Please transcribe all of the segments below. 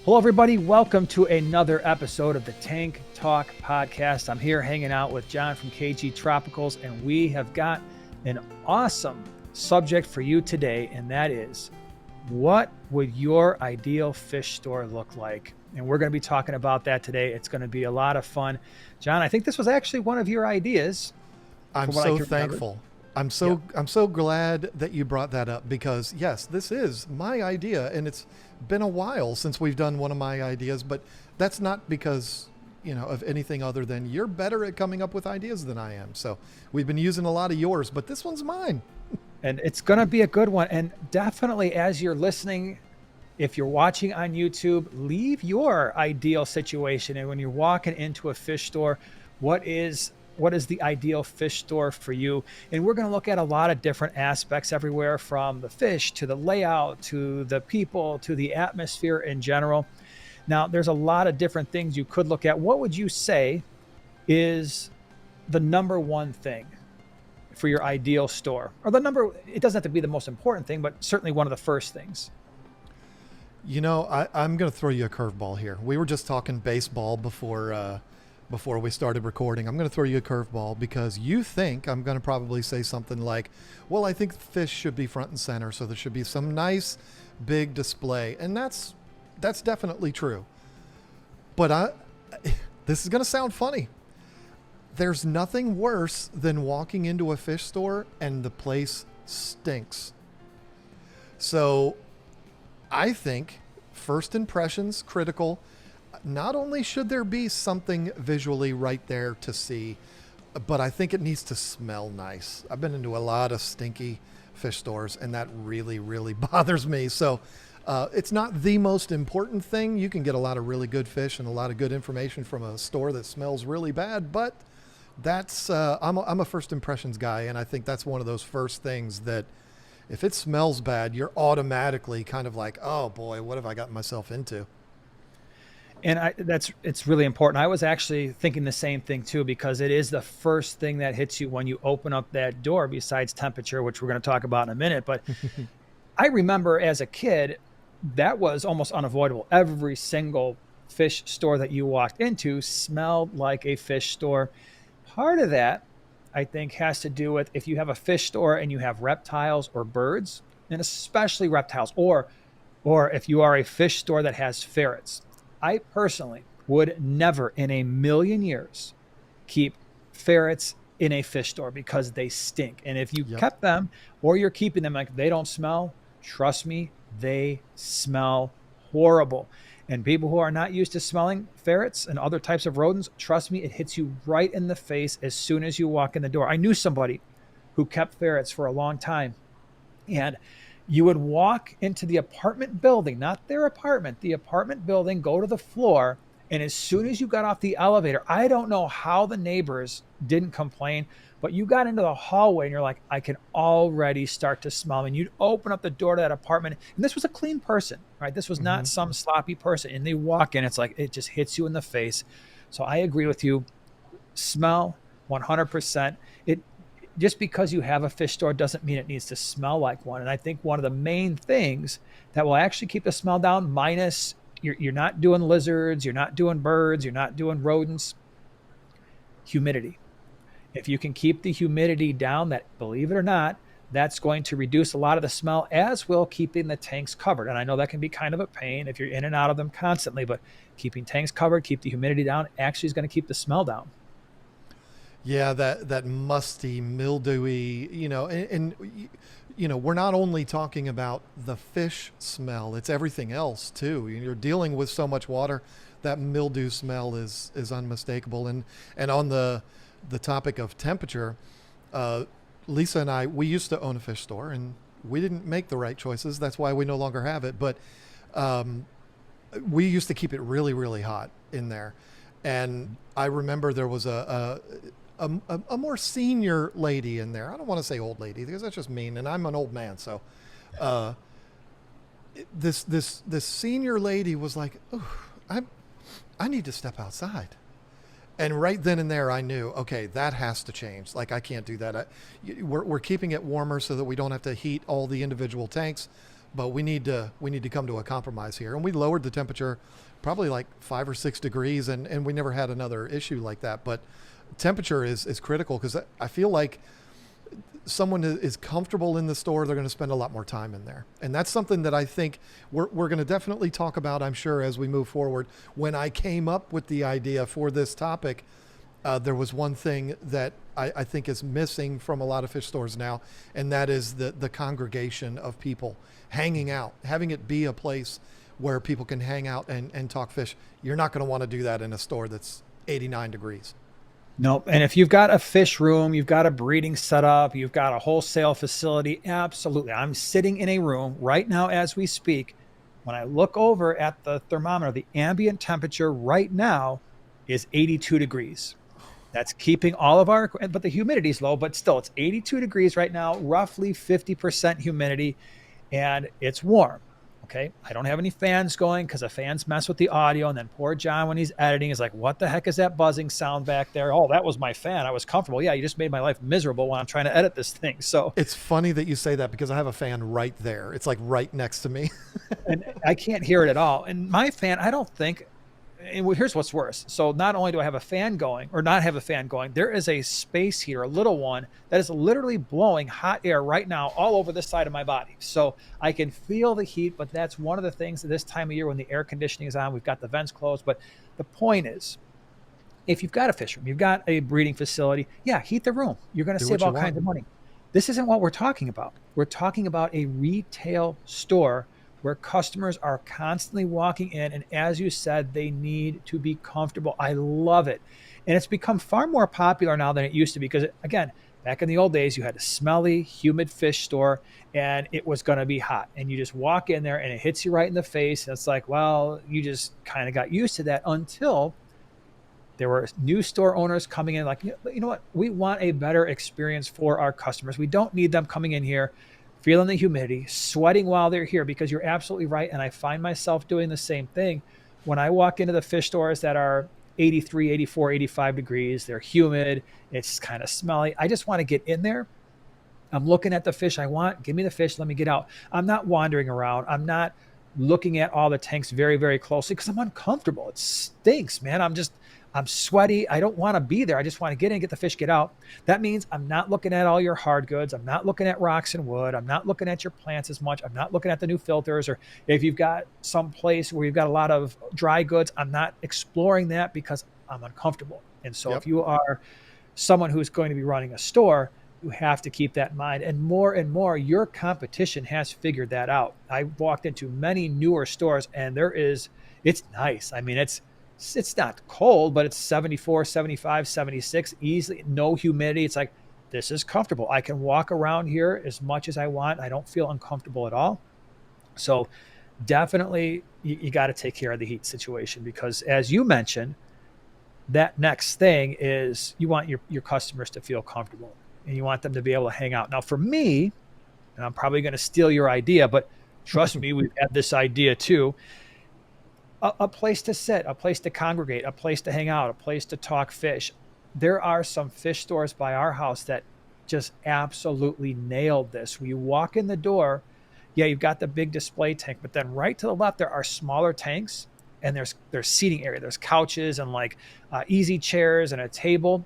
Hello, everybody. Welcome to another episode of the Tank Talk Podcast. I'm here hanging out with John from KG Tropicals, and we have got an awesome subject for you today, and that is, what would your ideal fish store look like? And we're going to be talking about that today. It's going to be a lot of fun. John, I think this was actually one of your ideas. I'm so thankful. I'm so glad that you brought that up because yes, this is my idea, and it's been a while since we've done one of my ideas, but that's not because, of anything other than you're better at coming up with ideas than I am. So we've been using a lot of yours, but this one's mine. And it's going to be a good one. And definitely as you're listening, if you're watching on YouTube, leave your ideal situation. And when you're walking into a fish store, what is the ideal fish store for you? And we're going to look at a lot of different aspects, everywhere from the fish to the layout to the people to the atmosphere in general. Now, there's a lot of different things you could look at. What would you say is the number one thing for your ideal store? Or it doesn't have to be the most important thing, but certainly one of the first things. I'm going to throw you a curveball here. We were just talking baseball before we started recording. I'm going to throw you a curveball because you think I'm going to probably say something like, well, I think fish should be front and center, so there should be some nice big display. And that's definitely true. But this is going to sound funny. There's nothing worse than walking into a fish store and the place stinks. So I think first impressions critical. Not only should there be something visually right there to see, but I think it needs to smell nice. I've been into a lot of stinky fish stores, and that really, really bothers me. So it's not the most important thing. You can get a lot of really good fish and a lot of good information from a store that smells really bad, but that's I'm a first impressions guy, and I think that's one of those first things that if it smells bad, you're automatically kind of like, oh boy, what have I gotten myself into? And it's really important. I was actually thinking the same thing too, because it is the first thing that hits you when you open up that door, besides temperature, which we're going to talk about in a minute. But I remember as a kid, that was almost unavoidable. Every single fish store that you walked into smelled like a fish store. Part of that, I think, has to do with if you have a fish store and you have reptiles or birds, and especially reptiles, or if you are a fish store that has ferrets. I personally would never in a million years keep ferrets in a fish store because they stink. And if you kept them or you're keeping them like they don't smell, trust me, they smell horrible. And people who are not used to smelling ferrets and other types of rodents, trust me, it hits you right in the face as soon as you walk in the door. I knew somebody who kept ferrets for a long time, and you would walk into the apartment building, not their apartment, the apartment building, go to the floor. And as soon as you got off the elevator, I don't know how the neighbors didn't complain, but you got into the hallway and you're like, I can already start to smell. And you'd open up the door to that apartment. And this was a clean person, right? This was not some sloppy person. And they walk in, it's like, it just hits you in the face. So I agree with you. Smell 100%. Just because you have a fish store doesn't mean it needs to smell like one. And I think one of the main things that will actually keep the smell down, minus you're not doing lizards, you're not doing birds, you're not doing rodents, humidity. If you can keep the humidity down, that, believe it or not, that's going to reduce a lot of the smell, as will keeping the tanks covered. And I know that can be kind of a pain if you're in and out of them constantly, but keeping tanks covered, keep the humidity down, actually is going to keep the smell down. Yeah, that musty, mildewy, and we're not only talking about the fish smell, it's everything else too. You're dealing with so much water, that mildew smell is unmistakable. And on the topic of temperature, Lisa and I, we used to own a fish store, and we didn't make the right choices. That's why we no longer have it. But we used to keep it really, really hot in there. And I remember there was a more senior lady in there. I don't want to say old lady because that's just mean, and I'm an old man. So this senior lady was like, oh, I need to step outside. And right then and there, I knew, okay, that has to change. Like, I can't do that. We're keeping it warmer so that we don't have to heat all the individual tanks. but we need to come to a compromise here. And we lowered the temperature probably like 5 or 6 degrees, and we never had another issue like that. But temperature is critical, because I feel like someone is comfortable in the store, they're going to spend a lot more time in there. And that's something that I think we're going to definitely talk about, I'm sure, as we move forward. When I came up with the idea for this topic, there was one thing that I think is missing from a lot of fish stores now, and that is the congregation of people hanging out, having it be a place where people can hang out and talk fish. You're not going to want to do that in a store that's 89 degrees. Nope. And if you've got a fish room, you've got a breeding setup, you've got a wholesale facility, absolutely. I'm sitting in a room right now as we speak. When I look over at the thermometer, the ambient temperature right now is 82 degrees. That's keeping all of our, but the humidity is low, but still it's 82 degrees right now, roughly 50% humidity, and it's warm. Okay. I don't have any fans going because the fans mess with the audio. And then poor John, when he's editing, is like, what the heck is that buzzing sound back there? Oh, that was my fan. I was comfortable. Yeah. You just made my life miserable when I'm trying to edit this thing. So It's funny that you say that, because I have a fan right there. It's like right next to me. and I can't hear it at all. And my fan, I don't think, and here's what's worse. So not only do I have a fan going or not have a fan going, there is a space here, a little one, that is literally blowing hot air right now all over this side of my body. So I can feel the heat, but that's one of the things at this time of year when the air conditioning is on, we've got the vents closed. But the point is, if you've got a fish room, you've got a breeding facility, yeah, heat the room. You're going to save all kinds of money. This isn't what we're talking about. We're talking about a retail store where customers are constantly walking in. And as you said, they need to be comfortable. I love it. And it's become far more popular now than it used to be, because, again, back in the old days, you had a smelly, humid fish store and it was going to be hot. And you just walk in there and it hits you right in the face. And it's like, well, you just kind of got used to that until there were new store owners coming in like, you know what? We want a better experience for our customers. We don't need them coming in here feeling the humidity, sweating while they're here, because you're absolutely right. And I find myself doing the same thing when I walk into the fish stores that are 83, 84, 85 degrees. They're humid. It's kind of smelly. I just want to get in there. I'm looking at the fish I want. Give me the fish. Let me get out. I'm not wandering around. I'm not looking at all the tanks very, very closely because I'm uncomfortable. It stinks, man. I'm sweaty. I don't want to be there. I just want to get in, get the fish, get out. That means I'm not looking at all your hard goods. I'm not looking at rocks and wood. I'm not looking at your plants as much. I'm not looking at the new filters, or if you've got some place where you've got a lot of dry goods, I'm not exploring that because I'm uncomfortable. And so if you are someone who's going to be running a store, you have to keep that in mind. And more, your competition has figured that out. I walked into many newer stores and it's nice. I mean, it's not cold, but it's 74, 75, 76, easily, no humidity. It's like, this is comfortable. I can walk around here as much as I want. I don't feel uncomfortable at all. So definitely you got to take care of the heat situation, because as you mentioned, that next thing is you want your customers to feel comfortable and you want them to be able to hang out. Now for me, and I'm probably going to steal your idea, but trust me, we've had this idea too. A place to sit, a place to congregate, a place to hang out, a place to talk fish. There are some fish stores by our house that just absolutely nailed this. When you walk in the door, yeah, you've got the big display tank, but then right to the left, there are smaller tanks and there's seating area. There's couches and like easy chairs and a table,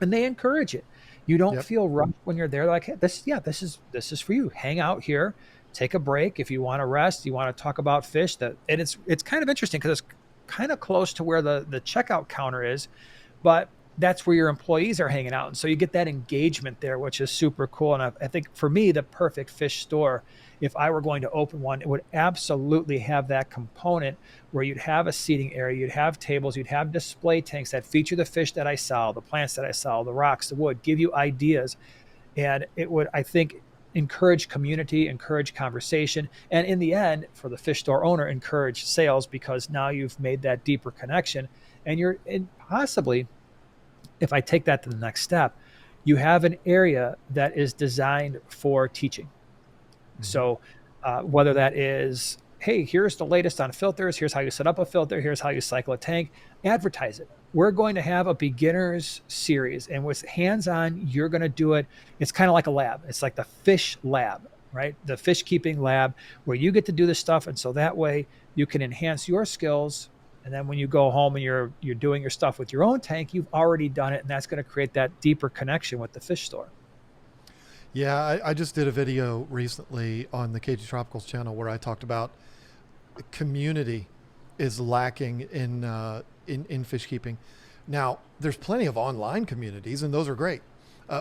and they encourage it. You don't feel rushed when you're there. Like, hey, this is for you. Hang out here. Take a break if you want to rest, you want to talk about fish. And it's kind of interesting because it's kind of close to where the checkout counter is, but that's where your employees are hanging out. And so you get that engagement there, which is super cool. And I think for me, the perfect fish store, if I were going to open one, it would absolutely have that component where you'd have a seating area, you'd have tables, you'd have display tanks that feature the fish that I sell, the plants that I sell, the rocks, the wood, give you ideas. And it would, I think, encourage community, encourage conversation, and in the end, for the fish store owner, encourage sales, because now you've made that deeper connection. And possibly, if I take that to the next step, you have an area that is designed for teaching. Mm-hmm. So whether that is, hey, here's the latest on filters, here's how you set up a filter, here's how you cycle a tank, advertise it. We're going to have a beginners series, and with hands-on, you're going to do it. It's kind of like a lab. It's like the fish lab. right? The fish keeping lab where you get to do this stuff. And so that way you can enhance your skills. And then when you go home and you're doing your stuff with your own tank, you've already done it. And that's going to create that deeper connection with the fish store. Yeah, I just did a video recently on the KG Tropicals channel where I talked about community is lacking in fish keeping. Now, there's plenty of online communities, and those are great.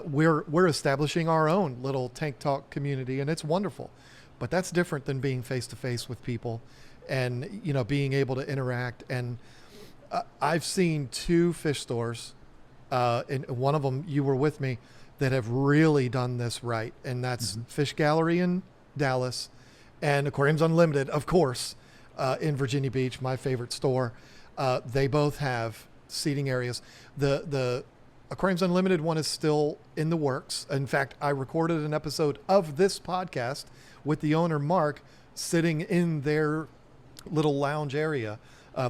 We're establishing our own little tank talk community, and it's wonderful. But that's different than being face to face with people, and being able to interact. And I've seen two fish stores, and one of them you were with me, that have really done this right, and that's Fish Gallery in Dallas, and Aquariums Unlimited, of course, in Virginia Beach, my favorite store. They both have seating areas. The Aquariums Unlimited one is still in the works. In fact, I recorded an episode of this podcast with the owner, Mark, sitting in their little lounge area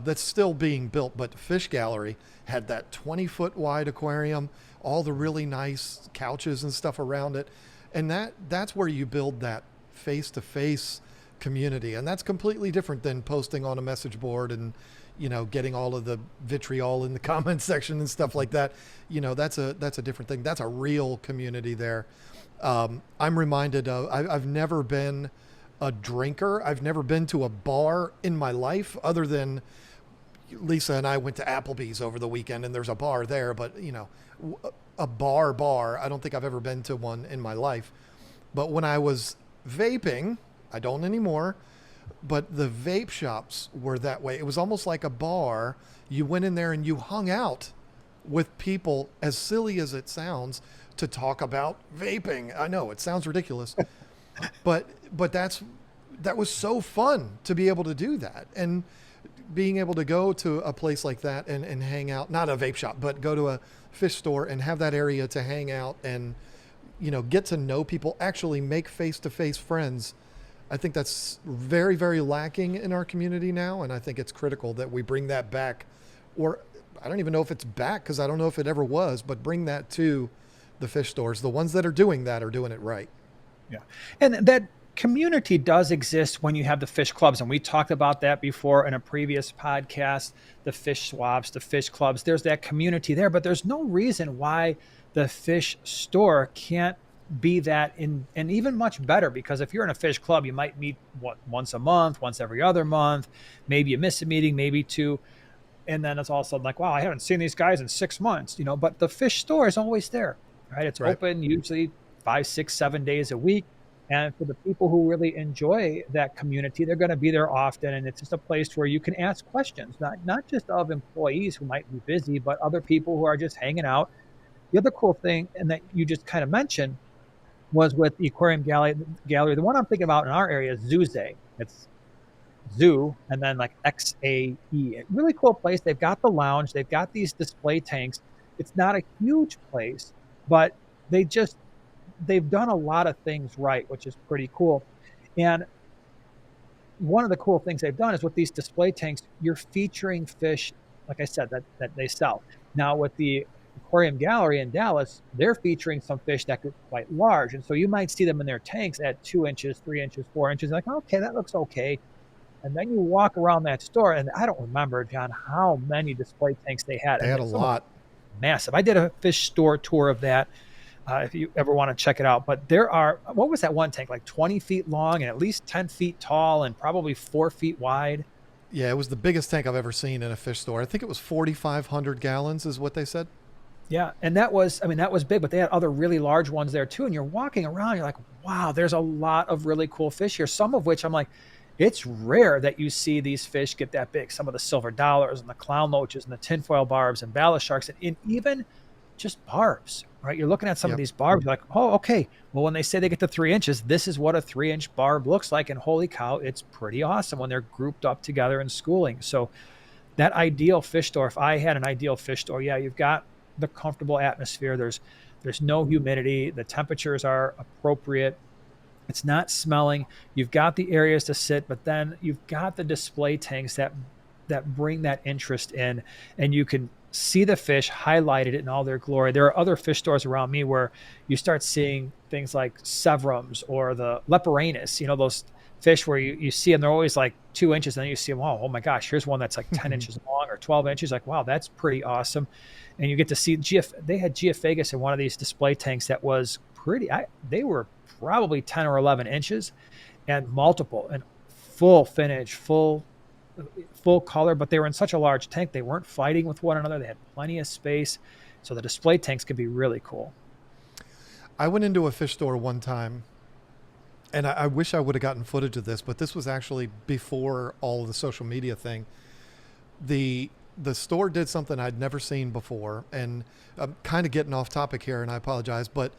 that's still being built. But Fish Gallery had that 20-foot wide aquarium, all the really nice couches and stuff around it. And that's where you build that face-to-face community. And that's completely different than posting on a message board and getting all of the vitriol in the comment section and stuff like that. That's a different thing. That's a real community there. I'm reminded of, I've never been a drinker. I've never been to a bar in my life, other than Lisa and I went to Applebee's over the weekend, and there's a bar there, but a bar, I don't think I've ever been to one in my life. But when I was vaping, I don't anymore, but the vape shops were that way. It was almost like a bar. You went in there and you hung out with people, as silly as it sounds, to talk about vaping. I know it sounds ridiculous, but that was so fun to be able to do that. And being able to go to a place like that and hang out, not a vape shop, but go to a fish store and have that area to hang out and, get to know people, actually make face-to-face friends. I think that's very, very lacking in our community now. And I think it's critical that we bring that back, or I don't even know if it's back, because I don't know if it ever was, but bring that to the fish stores. The ones that are doing that are doing it right. Yeah. And that community does exist when you have the fish clubs. And we talked about that before in a previous podcast, the fish swaps, the fish clubs. There's that community there, but there's no reason why the fish store can't be that and even much better, because if you're in a fish club, you might meet once a month, once every other month, maybe you miss a meeting, maybe two. And then it's all of a sudden like, wow, I haven't seen these guys in 6 months, but the fish store is always there, right? It's Right. open usually 5, 6, 7 days a week. And for the people who really enjoy that community, they're going to be there often. And it's just a place where you can ask questions, not just of employees who might be busy, but other people who are just hanging out. The other cool thing, and that you just kind of mentioned, was with the Aquarium Gallery. The one I'm thinking about in our area is Zooze. It's Zoo and then like XAE. Really cool place. They've got the lounge. They've got these display tanks. It's not a huge place, but they've done a lot of things right, which is pretty cool. And one of the cool things they've done is with these display tanks, you're featuring fish, like I said, that they sell. Now with the Aquarium Gallery in Dallas, they're featuring some fish that get quite large. And so you might see them in their tanks at 2 inches, 3 inches, 4 inches. Like, okay, that looks okay. And then you walk around that store, and I don't remember, John, how many display tanks they had. They had a lot. Massive. I did a fish store tour of that, if you ever want to check it out. But there are, what was that one tank, like 20 feet long and at least 10 feet tall and probably 4 feet wide? Yeah, it was the biggest tank I've ever seen in a fish store. I think it was 4,500 gallons is what they said. Yeah, and that was big, but they had other really large ones there too. And you're walking around, you're like, wow, there's a lot of really cool fish here. Some of which I'm like, it's rare that you see these fish get that big. Some of the silver dollars and the clown loaches and the tinfoil barbs and ballast sharks and even just barbs, right? You're looking at some of these barbs, you're like, oh, okay. Well, when they say they get to 3 inches, this is what a 3-inch barb looks like. And holy cow, it's pretty awesome when they're grouped up together in schooling. So that ideal fish store, if I had an ideal fish store, yeah, you've got the comfortable atmosphere. There's no humidity. The temperatures are appropriate. It's not smelling. You've got the areas to sit, but then you've got the display tanks that bring that interest in, and you can see the fish highlighted in all their glory. There are other fish stores around me where you start seeing things like severums or the leporanus, those fish where you see them, they're always like 2 inches, and then you see them, oh my gosh, here's one that's like 10 inches long or 12 inches. Like, wow, that's pretty awesome. And you get to see they had Geophagus in one of these display tanks that was they were probably 10 or 11 inches and multiple and full finish, full color, but they were in such a large tank. They weren't fighting with one another. They had plenty of space. So the display tanks could be really cool. I went into a fish store one time, and I wish I would have gotten footage of this, but this was actually before all of the social media thing. The store did something I'd never seen before, and I'm kind of getting off topic here, and I apologize, but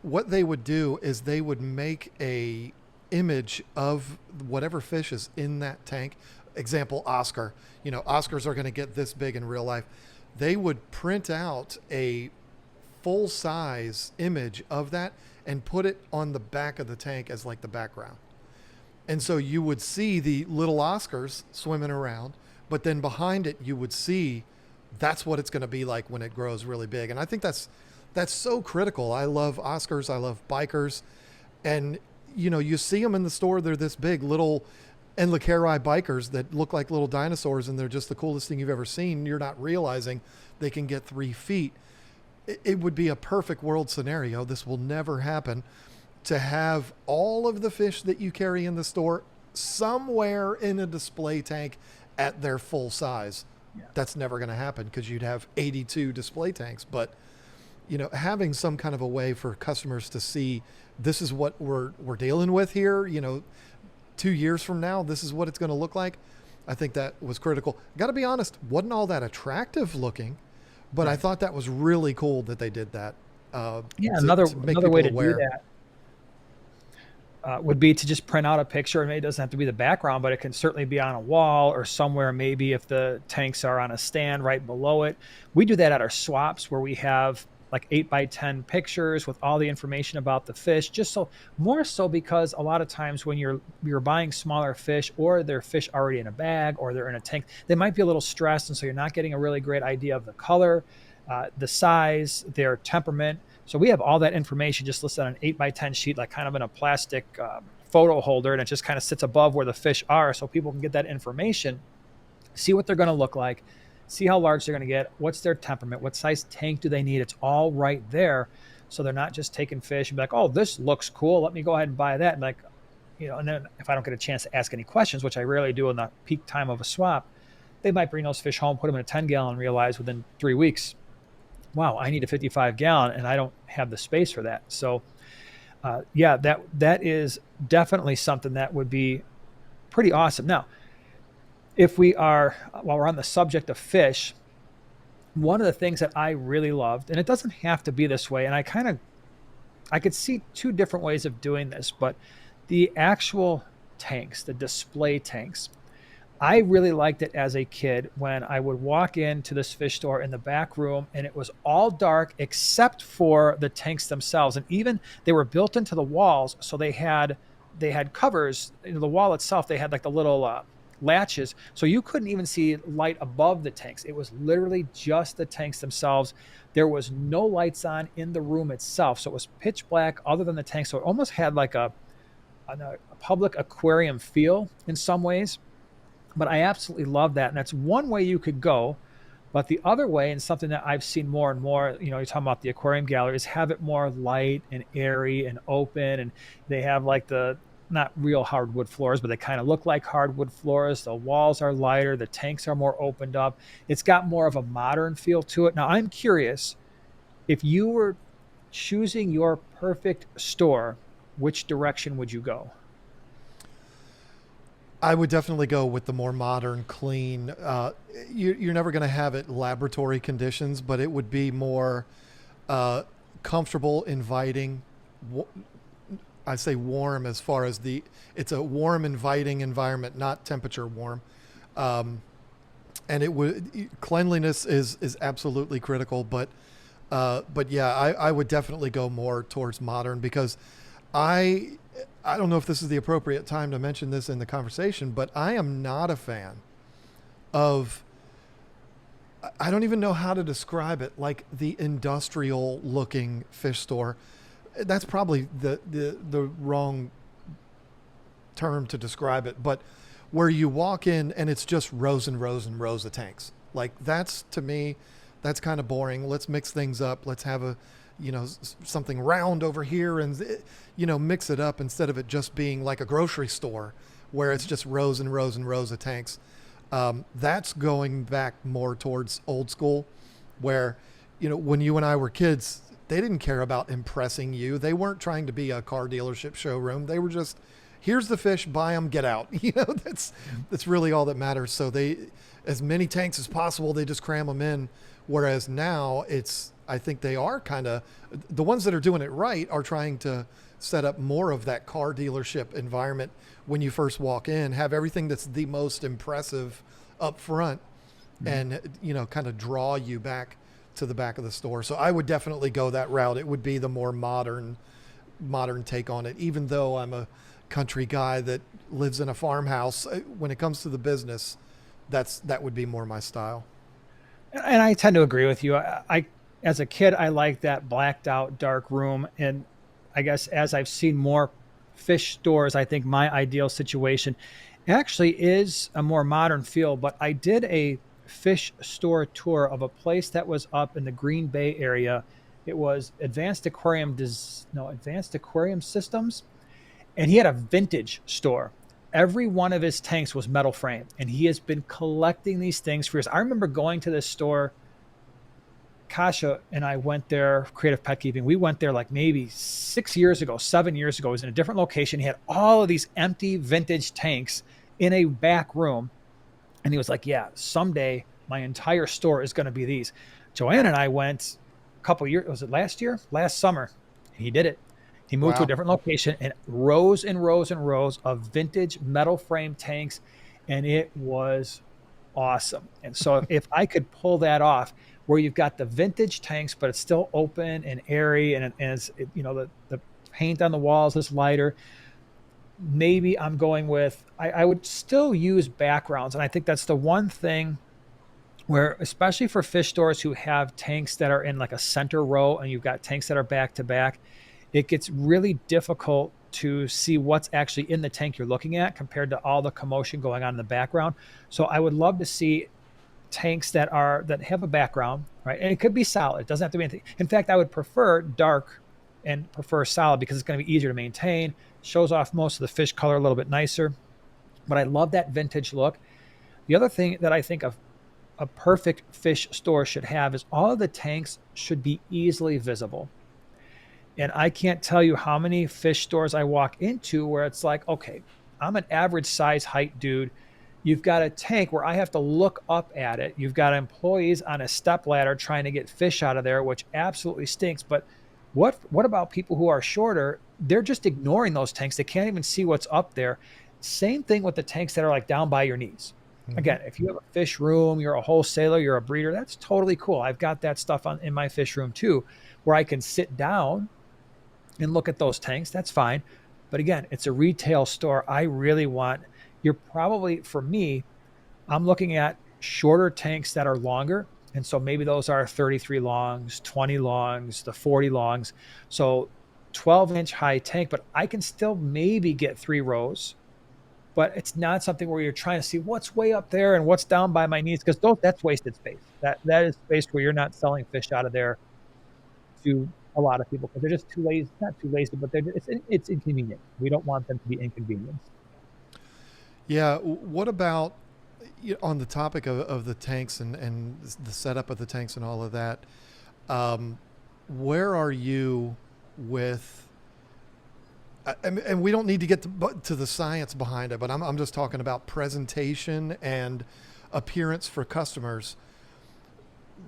what they would do is they would make a image of whatever fish is in that tank. Example, Oscar. Oscars are going to get this big in real life. They would print out a full size image of that and put it on the back of the tank as like the background. And so you would see the little Oscars swimming around, but then behind it you would see that's what it's going to be like when it grows really big. And I think that's so critical. I love Oscars. I love bikers. And you see them in the store. They're this big, little Enlicari bikers that look like little dinosaurs, and they're just the coolest thing you've ever seen. You're not realizing they can get 3 feet. It would be a perfect world scenario. This will never happen, to have all of the fish that you carry in the store somewhere in a display tank at their full size. Yeah. That's never going to happen because you'd have 82 display tanks. But having some kind of a way for customers to see this is what we're dealing with here, 2 years from now, this is what it's going to look like. I think that was critical. Got to be honest, wasn't all that attractive looking, but right. I thought that was really cool that they did that. Another way to do that would be to just print out a picture. And it doesn't have to be the background, but it can certainly be on a wall or somewhere, maybe if the tanks are on a stand right below it. We do that at our swaps where we have like 8x10 pictures with all the information about the fish, more so because a lot of times when you're buying smaller fish, or they're fish already in a bag or they're in a tank, they might be a little stressed. And so you're not getting a really great idea of the color, the size, their temperament. So we have all that information just listed on an 8x10 sheet, like kind of in a plastic photo holder. And it just kind of sits above where the fish are. So people can get that information, see what they're going to look like, see how large they're going to get, what's their temperament, what size tank do they need. It's all right there. So they're not just taking fish and be like, oh, this looks cool, let me go ahead and buy that. And and then if I don't get a chance to ask any questions, which I rarely do in the peak time of a swap, they might bring those fish home, put them in a 10-gallon, and realize within 3 weeks, wow, I need a 55-gallon and I don't have the space for that. So that is definitely something that would be pretty awesome. Now, while we're on the subject of fish, one of the things that I really loved, and it doesn't have to be this way, and I could see 2 different ways of doing this, but the actual tanks, the display tanks, I really liked it as a kid when I would walk into this fish store in the back room and it was all dark except for the tanks themselves. And even they were built into the walls. So they had covers, the wall itself, they had like the little latches. So you couldn't even see light above the tanks. It was literally just the tanks themselves. There was no lights on in the room itself. So it was pitch black other than the tanks. So it almost had like a public aquarium feel in some ways. But I absolutely love that. And that's one way you could go. But the other way, and something that I've seen more and more, you're talking about the aquarium gallery, is have it more light and airy and open. And they have like not real hardwood floors, but they kind of look like hardwood floors. The walls are lighter. The tanks are more opened up. It's got more of a modern feel to it. Now, I'm curious, if you were choosing your perfect store, which direction would you go? I would definitely go with the more modern, clean. You're never going to have it laboratory conditions, but it would be more comfortable, inviting. I say warm as far as it's a warm, inviting environment, not temperature warm. And cleanliness is absolutely critical, but yeah, I would definitely go more towards modern because I don't know if this is the appropriate time to mention this in the conversation, but I am not a fan of, I don't even know how to describe it, like the industrial looking fish store. That's probably the wrong term to describe it, but where you walk in and it's just rows and rows and rows of tanks. Like that's, to me, that's kind of boring. Let's mix things up. Let's have a, something round over here and, mix it up instead of it just being like a grocery store where it's just rows and rows and rows of tanks. That's going back more towards old school where, when you and I were kids, they didn't care about impressing you. They weren't trying to be a car dealership showroom. They were just, here's the fish, buy them, get out. That's really all that matters. So they, as many tanks as possible, they just cram them in. Whereas now I think they are kind of, the ones that are doing it right are trying to set up more of that car dealership environment when you first walk in, have everything that's the most impressive up front and, kind of draw you back to the back of the store. So I would definitely go that route. It would be the more modern take on it, even though I'm a country guy that lives in a farmhouse. When it comes to the business, that would be more my style. And I tend to agree with you. I as a kid, I liked that blacked out dark room. And I guess as I've seen more fish stores, I think my ideal situation actually is a more modern feel. But I did a fish store tour of a place that was up in the Green Bay area. It was Advanced Aquarium Systems, and he had a vintage store. Every one of his tanks was metal frame, and he has been collecting these things for years. I remember going to this store. Kasha and I went there, Creative Pet Keeping. We went there like maybe 7 years ago. It was in a different location. He had all of these empty vintage tanks in a back room. And he was like, yeah, someday my entire store is going to be these. Joanne and I went a couple years, was it last year? Last summer. He did it. He moved to a different location and rows and rows and rows of vintage metal frame tanks. And it was awesome. And so if I could pull that off, where you've got the vintage tanks, but it's still open and airy, and it's, the paint on the walls is lighter. Maybe I'm going with, I would still use backgrounds. And I think that's the one thing where, especially for fish stores who have tanks that are in like a center row and you've got tanks that are back to back, it gets really difficult to see what's actually in the tank you're looking at compared to all the commotion going on in the background. So I would love to see tanks that have a background, right? And it could be solid. It doesn't have to be anything. In fact, I would prefer dark and prefer solid because it's going to be easier to maintain, shows off most of the fish color a little bit nicer. But I love that vintage look. The other thing that I think of a perfect fish store should have is all of the tanks should be easily visible. And I can't tell you how many fish stores I walk into where it's like, okay, I'm an average size height dude. You've got a tank where I have to look up at it. You've got employees on a step ladder trying to get fish out of there, which absolutely stinks. But what about people who are shorter? They're just ignoring those tanks. They can't even see what's up there. Same thing with the tanks that are like down by your knees. Mm-hmm. Again, if you have a fish room, you're a wholesaler, you're a breeder, that's totally cool. I've got that stuff in my fish room too, where I can sit down and look at those tanks. That's fine. But again, it's a retail store. I really want, for me, I'm looking at shorter tanks that are longer. And so maybe those are 33 longs, 20 longs, the 40 longs. So 12-inch high tank, but I can still maybe get 3 rows. But it's not something where you're trying to see what's way up there and what's down by my knees, because that's wasted space. That is space where you're not selling fish out of there to a lot of people because they're just too lazy. Not too lazy, but it's inconvenient. We don't want them to be inconvenienced. Yeah. What about on the topic of the tanks and the setup of the tanks and all of that? Where are you with? And we don't need to get to the science behind it, but I'm just talking about presentation and appearance for customers.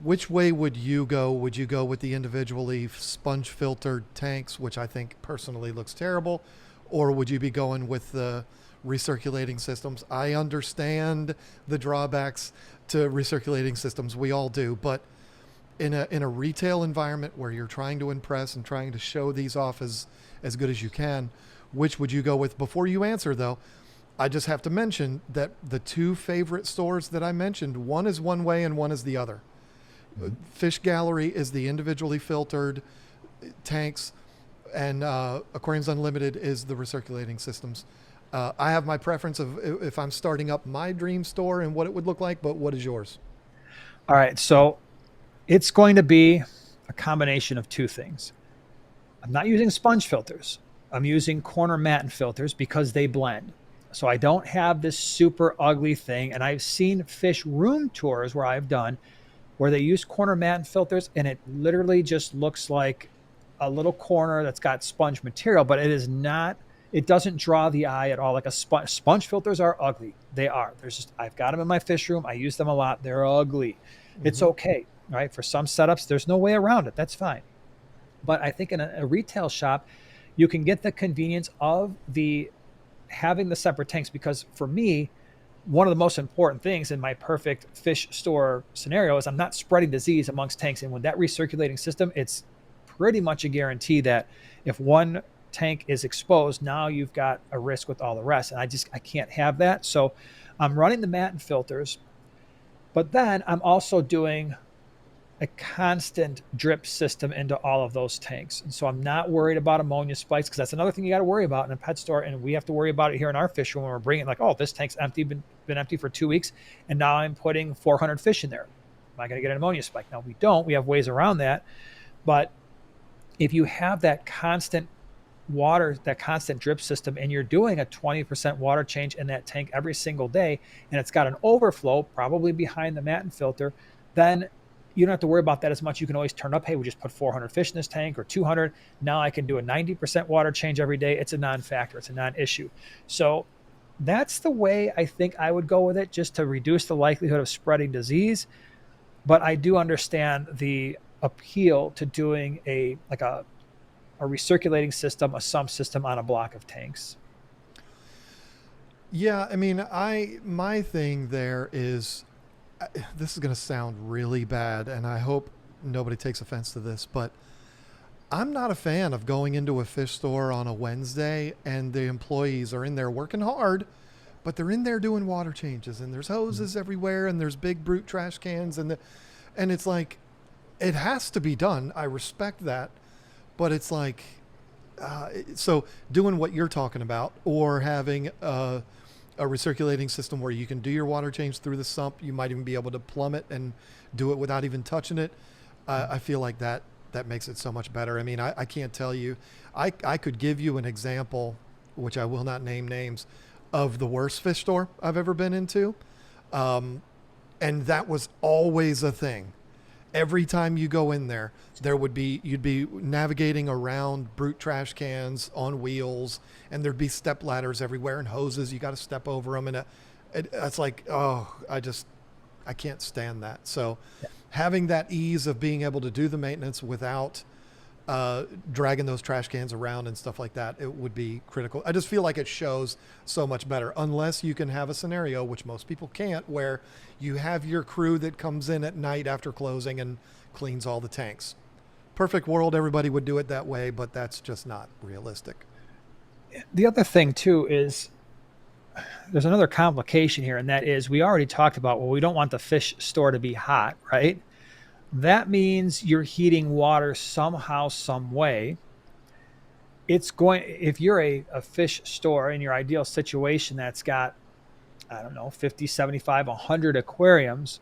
Which way would you go? Would you go with the individually sponge filtered tanks, which I think personally looks terrible, or would you be going with the recirculating systems? I understand the drawbacks to recirculating systems. We all do, but in a retail environment where you're trying to impress and trying to show these off as good as you can, which would you go with? Before you answer though, I just have to mention that the 2 favorite stores that I mentioned, one is one way and one is the other. Fish Gallery is the individually filtered tanks. and Aquariums Unlimited is the recirculating systems. I have my preference of if I'm starting up my dream store and what it would look like, but what is yours? All right. So it's going to be a combination of two things. I'm not using sponge filters. I'm using corner mat filters because they blend. So I don't have this super ugly thing. And I've seen fish room tours where I've done where they use corner mat filters and it literally just looks like a little corner that's got sponge material, but it is not, it doesn't draw the eye at all. Like a sponge filters are ugly. They are. There's just, I've got them in my fish room. I use them a lot. They're ugly. It's Mm-hmm. okay. Right. For some setups, there's no way around it. That's fine. But I think in a retail shop, you can get the convenience of the having the separate tanks because for me, one of the most important things in my perfect fish store scenario is I'm not spreading disease amongst tanks. And with that recirculating system, it's pretty much a guarantee that if one tank is exposed, now you've got a risk with all the rest. And I can't have that. So I'm running the mat and filters, but then I'm also doing a constant drip system into all of those tanks. And so I'm not worried about ammonia spikes because that's another thing you got to worry about in a pet store. And we have to worry about it here in our fish room when we're bringing like, oh, this tank's empty, been empty for 2 weeks. And now I'm putting 400 fish in there. Am I going to get an ammonia spike? Now we don't, we have ways around that. But if you have that constant water, that constant drip system, and you're doing a 20% water change in that tank every single day, and it's got an overflow probably behind the mat and filter, then you don't have to worry about that as much. You can always turn up, hey, we just put 400 fish in this tank or 200. Now I can do a 90% water change every day. It's a non-factor. It's a non-issue. So that's the way I think I would go with it, just to reduce the likelihood of spreading disease. But I do understand the appeal to doing a recirculating system, a sump system on a block of tanks. Yeah, I mean, my thing there is this is going to sound really bad, and I hope nobody takes offense to this, but I'm not a fan of going into a fish store on a Wednesday and the employees are in there working hard, but they're in there doing water changes and there's hoses everywhere and there's big brute trash cans and it's like it has to be done. I respect that, but it's like so doing what you're talking about or having a recirculating system where you can do your water change through the sump. You might even be able to plumb it and do it without even touching it. I feel like that makes it so much better. I mean, I can't tell you. I could give you an example, which I will not name names, of the worst fish store I've ever been into. And that was always a thing. Every time you go in there, you'd be navigating around brute trash cans on wheels, and there'd be step ladders everywhere and hoses. You got to step over them, and it's like, oh, I can't stand that. So, having that ease of being able to do the maintenance without dragging those trash cans around and stuff like that, it would be critical. I just feel like it shows so much better, unless you can have a scenario, which most people can't, where you have your crew that comes in at night after closing and cleans all the tanks. Perfect world, everybody would do it that way, but that's just not realistic. The other thing too is there's another complication here, and that is we already talked about, well, we don't want the fish store to be hot, right? That means you're heating water somehow, some way. If you're a fish store in your ideal situation that's got, I don't know, 50, 75, 100 aquariums,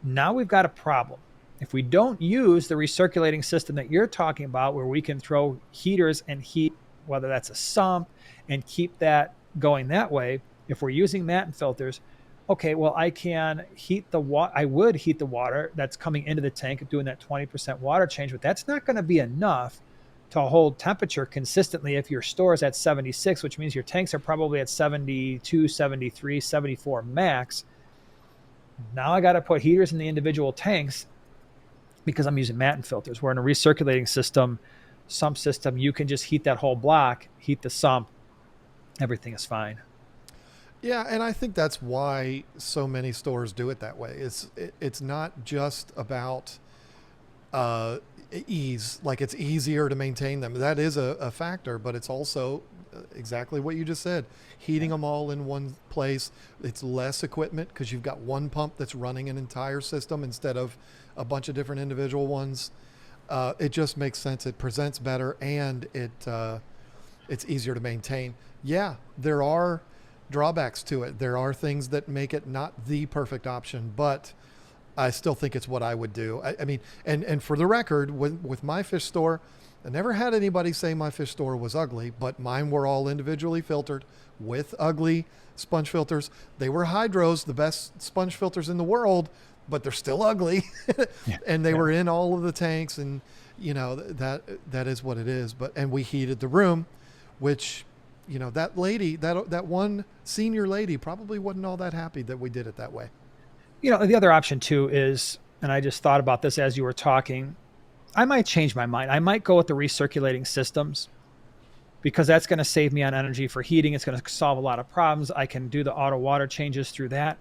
now we've got a problem. If we don't use the recirculating system that you're talking about, where we can throw heaters and heat, whether that's a sump, and keep that going that way, if we're using mat and filters, okay, well, I can heat the water. I would heat the water that's coming into the tank, doing that 20% water change, but that's not going to be enough to hold temperature consistently if your store is at 76, which means your tanks are probably at 72, 73, 74 max. Now I got to put heaters in the individual tanks because I'm using mat and filters. Where in a recirculating system, sump system, you can just heat that whole block, heat the sump, everything is fine. Yeah, and I think that's why so many stores do it that way. It's not just about ease, like it's easier to maintain them. That is a factor, but it's also exactly what you just said. Heating them all in one place. It's less equipment because you've got one pump that's running an entire system instead of a bunch of different individual ones. It just makes sense. It presents better, and it's easier to maintain. Yeah, there are drawbacks to it. There are things that make it not the perfect option, but I still think it's what I would do. I mean, and for the record, with my fish store, I never had anybody say my fish store was ugly, but mine were all individually filtered with ugly sponge filters. They were hydros, the best sponge filters in the world, but they're still ugly. Yeah. And they Yeah. were in all of the tanks, and that is what it is. And we heated the room, which, that lady, that one senior lady probably wasn't all that happy that we did it that way. The other option too is, and I just thought about this as you were talking, I might change my mind. I might go with the recirculating systems because that's going to save me on energy for heating. It's going to solve a lot of problems. I can do the auto water changes through that.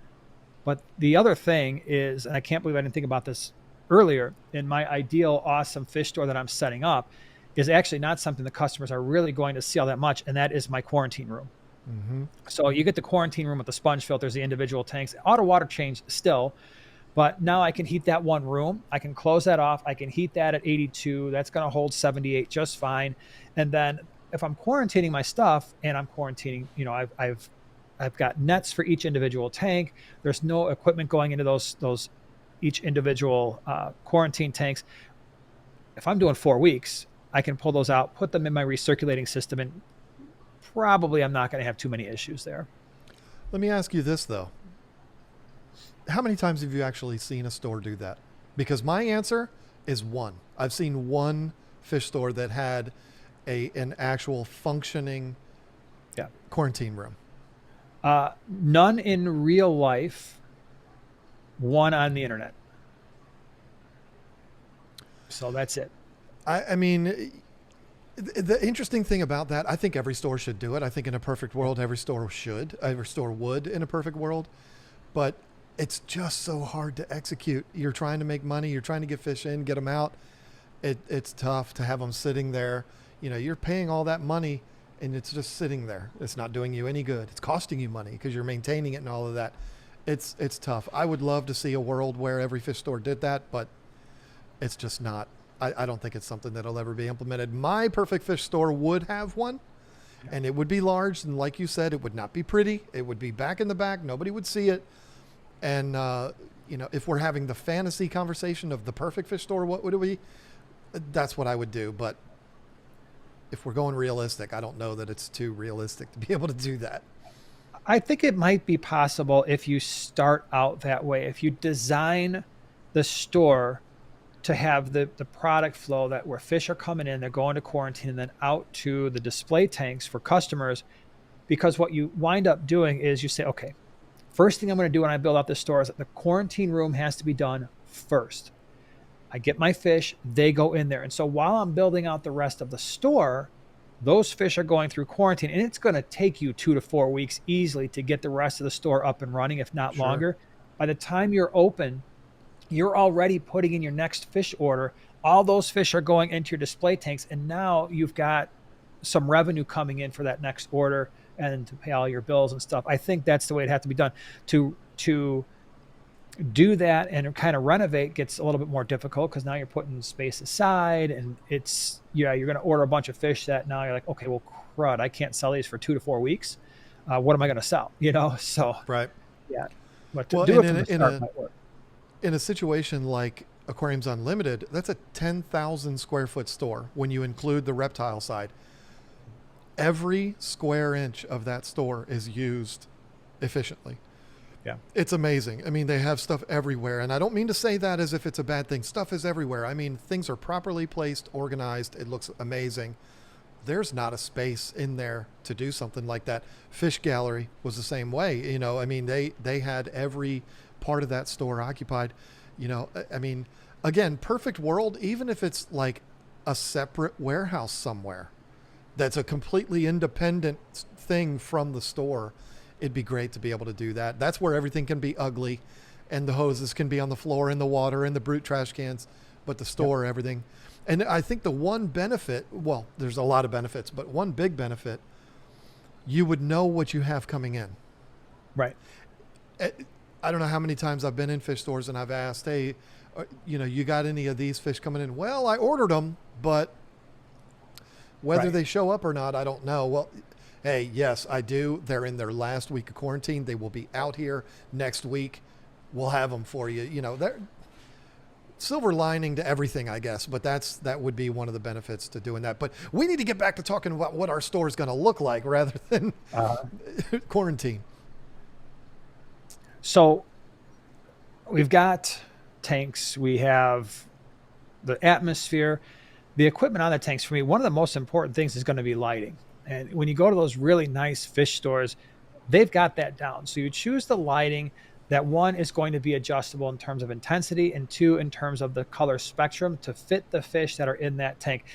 But the other thing is, and I can't believe I didn't think about this earlier, in my ideal awesome fish store that I'm setting up is actually not something the customers are really going to see all that much, and that is my quarantine room. Mm-hmm. So you get the quarantine room with the sponge filters, the individual tanks, auto water change still, but now I can heat that one room. I can close that off. I can heat that at 82. That's going to hold 78 just fine. And then if I'm quarantining my stuff and I'm quarantining, I've got nets for each individual tank. There's no equipment going into those each individual quarantine tanks. If I'm doing 4 weeks, I can pull those out, put them in my recirculating system, and probably I'm not going to have too many issues there. Let me ask you this, though. How many times have you actually seen a store do that? Because my answer is one. I've seen one fish store that had an actual functioning quarantine room. None in real life, one on the internet. So that's it. I mean, the interesting thing about that, I think every store should do it. I think in a perfect world, every store would in a perfect world. But it's just so hard to execute. You're trying to make money. You're trying to get fish in, get them out. It's tough to have them sitting there. You're paying all that money and it's just sitting there. It's not doing you any good. It's costing you money because you're maintaining it and all of that. It's tough. I would love to see a world where every fish store did that, but it's just not. I don't think it's something that'll ever be implemented. My perfect fish store would have one, and it would be large. And like you said, it would not be pretty. It would be back in the back. Nobody would see it. And, if we're having the fantasy conversation of the perfect fish store, what would it be? That's what I would do. But if we're going realistic, I don't know that it's too realistic to be able to do that. I think it might be possible if you start out that way. If you design the store to have the product flow that where fish are coming in, they're going to quarantine and then out to the display tanks for customers. Because what you wind up doing is you say, okay, first thing I'm going to do when I build out this store is that the quarantine room has to be done first. I get my fish, they go in there. And so while I'm building out the rest of the store, those fish are going through quarantine, and it's going to take you 2 to 4 weeks easily to get the rest of the store up and running, if not longer. By the time you're open, you're already putting in your next fish order. All those fish are going into your display tanks, and now you've got some revenue coming in for that next order and to pay all your bills and stuff. I think that's the way it has to be done. To do that and kind of renovate gets a little bit more difficult because now you're putting space aside, and it's you're going to order a bunch of fish that now you're like, okay, well, crud, I can't sell these for 2 to 4 weeks. What am I going to sell? So Right. Yeah, but to do it from the start might work. In a situation like Aquariums Unlimited, that's a 10,000 square foot store when you include the reptile side. Every square inch of that store is used efficiently. Yeah. It's amazing. I mean, they have stuff everywhere. And I don't mean to say that as if it's a bad thing. Stuff is everywhere. I mean, things are properly placed, organized. It looks amazing. There's not a space in there to do something like that. Fish Gallery was the same way. I mean, they had every part of that store occupied. I mean, again, perfect world, even if it's like a separate warehouse somewhere that's a completely independent thing from the store, it'd be great to be able to do that. That's where everything can be ugly and the hoses can be on the floor in the water and the brute trash cans, but the store, everything. And I think the one benefit, well, there's a lot of benefits, but one big benefit, you would know what you have coming in. Right. I don't know how many times I've been in fish stores and I've asked, hey, You got any of these fish coming in? Well, I ordered them, but whether Right. they show up or not, I don't know. Well, hey, yes, I do. They're in their last week of quarantine. They will be out here next week. We'll have them for you. They're silver lining to everything, I guess. But that would be one of the benefits to doing that. But we need to get back to talking about what our store is going to look like rather than Uh, quarantine. so we've got tanks. We have the atmosphere, the equipment on the tanks. For me, one of the most important things is going to be lighting. And when you go to those really nice fish stores, they've got that down. So you choose the lighting that, one, is going to be adjustable in terms of intensity, and two, in terms of the color spectrum to fit the fish that are in that tank.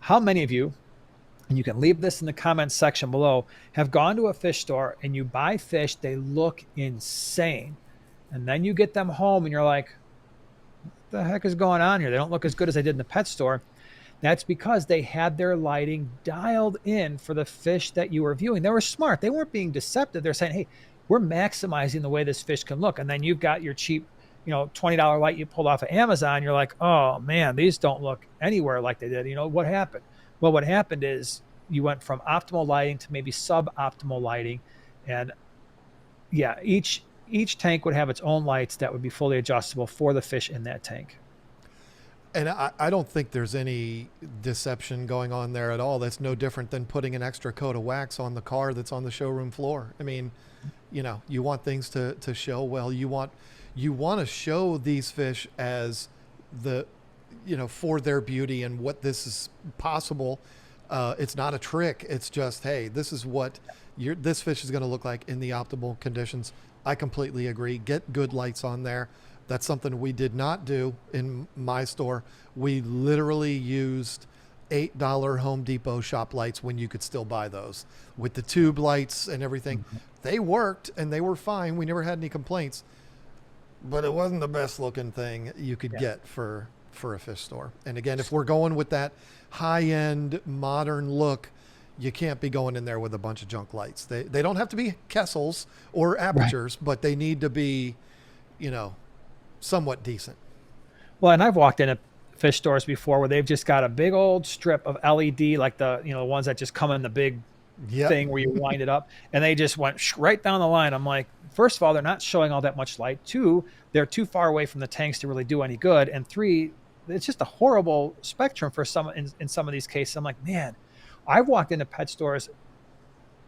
How many of you, and you can leave this in the comments section below, have gone to a fish store and you buy fish, they look insane, and then you get them home and you're like, what the heck is going on here? They don't look as good as they did in the pet store. That's because they had their lighting dialed in for the fish that you were viewing. They were smart. They weren't being deceptive. They're saying, hey, we're maximizing the way this fish can look. And then you've got your cheap, $20 light you pulled off of Amazon. You're like, oh man, these don't look anywhere like they did. What happened? Well, what happened is you went from optimal lighting to maybe suboptimal lighting. And yeah, each tank would have its own lights that would be fully adjustable for the fish in that tank. And I don't think there's any deception going on there at all. That's no different than putting an extra coat of wax on the car that's on the showroom floor. I mean, you want things to show well. You want to show these fish as for their beauty and what this is possible. It's not a trick. It's just, hey, this is what this fish is going to look like in the optimal conditions. I completely agree. Get good lights on there. That's something we did not do in my store. We literally used $8 Home Depot shop lights when you could still buy those with the tube lights and everything. Mm-hmm. They worked and they were fine. We never had any complaints, but it wasn't the best looking thing you could get for a fish store. And again, if we're going with that high end modern look, you can't be going in there with a bunch of junk lights. They don't have to be Kessels or apertures, but they need to be, somewhat decent. Well, and I've walked into fish stores before where they've just got a big old strip of LED, like the ones that just come in the big thing where you wind it up, and they just went right down the line. I'm like, first of all, they're not showing all that much light. Two, they're too far away from the tanks to really do any good. And three, it's just a horrible spectrum for some in some of these cases. I'm like, man, I've walked into pet stores.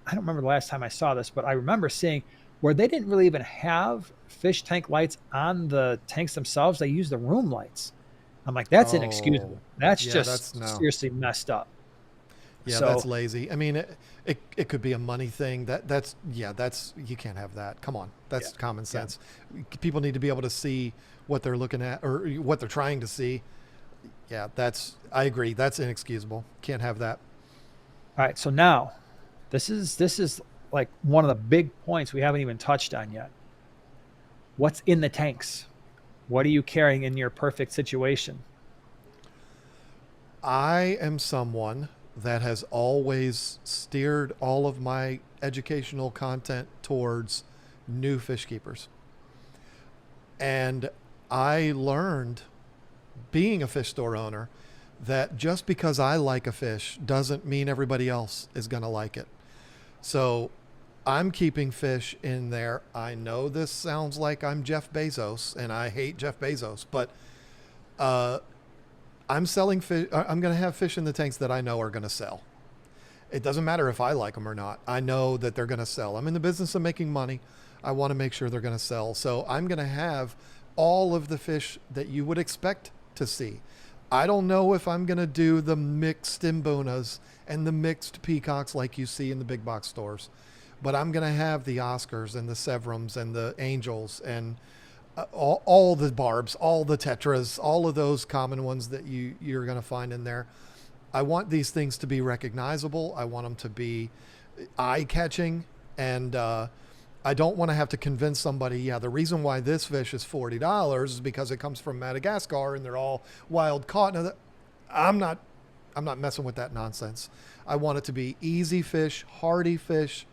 I don't remember the last time I saw this, but I remember seeing where they didn't really even have fish tank lights on the tanks themselves. They use the room lights. I'm like, that's inexcusable. That's seriously messed up. Yeah, that's lazy. I mean, it could be a money thing. That's you can't have that. Come on, that's common sense. Yeah. People need to be able to see what they're looking at or what they're trying to see. Yeah, I agree. That's inexcusable. Can't have that. All right, so now this is like one of the big points we haven't even touched on yet. What's in the tanks? What are you carrying in your perfect situation? I am someone that has always steered all of my educational content towards new fish keepers. And I learned, being a fish store owner, that just because I like a fish doesn't mean everybody else is going to like it. So I'm keeping fish in there. I know this sounds like I'm Jeff Bezos, and I hate Jeff Bezos, but I'm selling fish. I'm going to have fish in the tanks that I know are going to sell. It doesn't matter if I like them or not. I know that they're going to sell. I'm in the business of making money. I want to make sure they're going to sell. So I'm going to have all of the fish that you would expect to see. I don't know if I'm going to do the mixed imbunas and the mixed peacocks like you see in the big box stores, but I'm going to have the Oscars and the Severums and the Angels and all the barbs, all the tetras, all of those common ones that you're going to find in there. I want these things to be recognizable. I want them to be eye-catching, and I don't want to have to convince somebody, the reason why this fish is $40 is because it comes from Madagascar and they're all wild caught. Now, I'm not messing with that nonsense. I want it to be easy fish, hardy fish.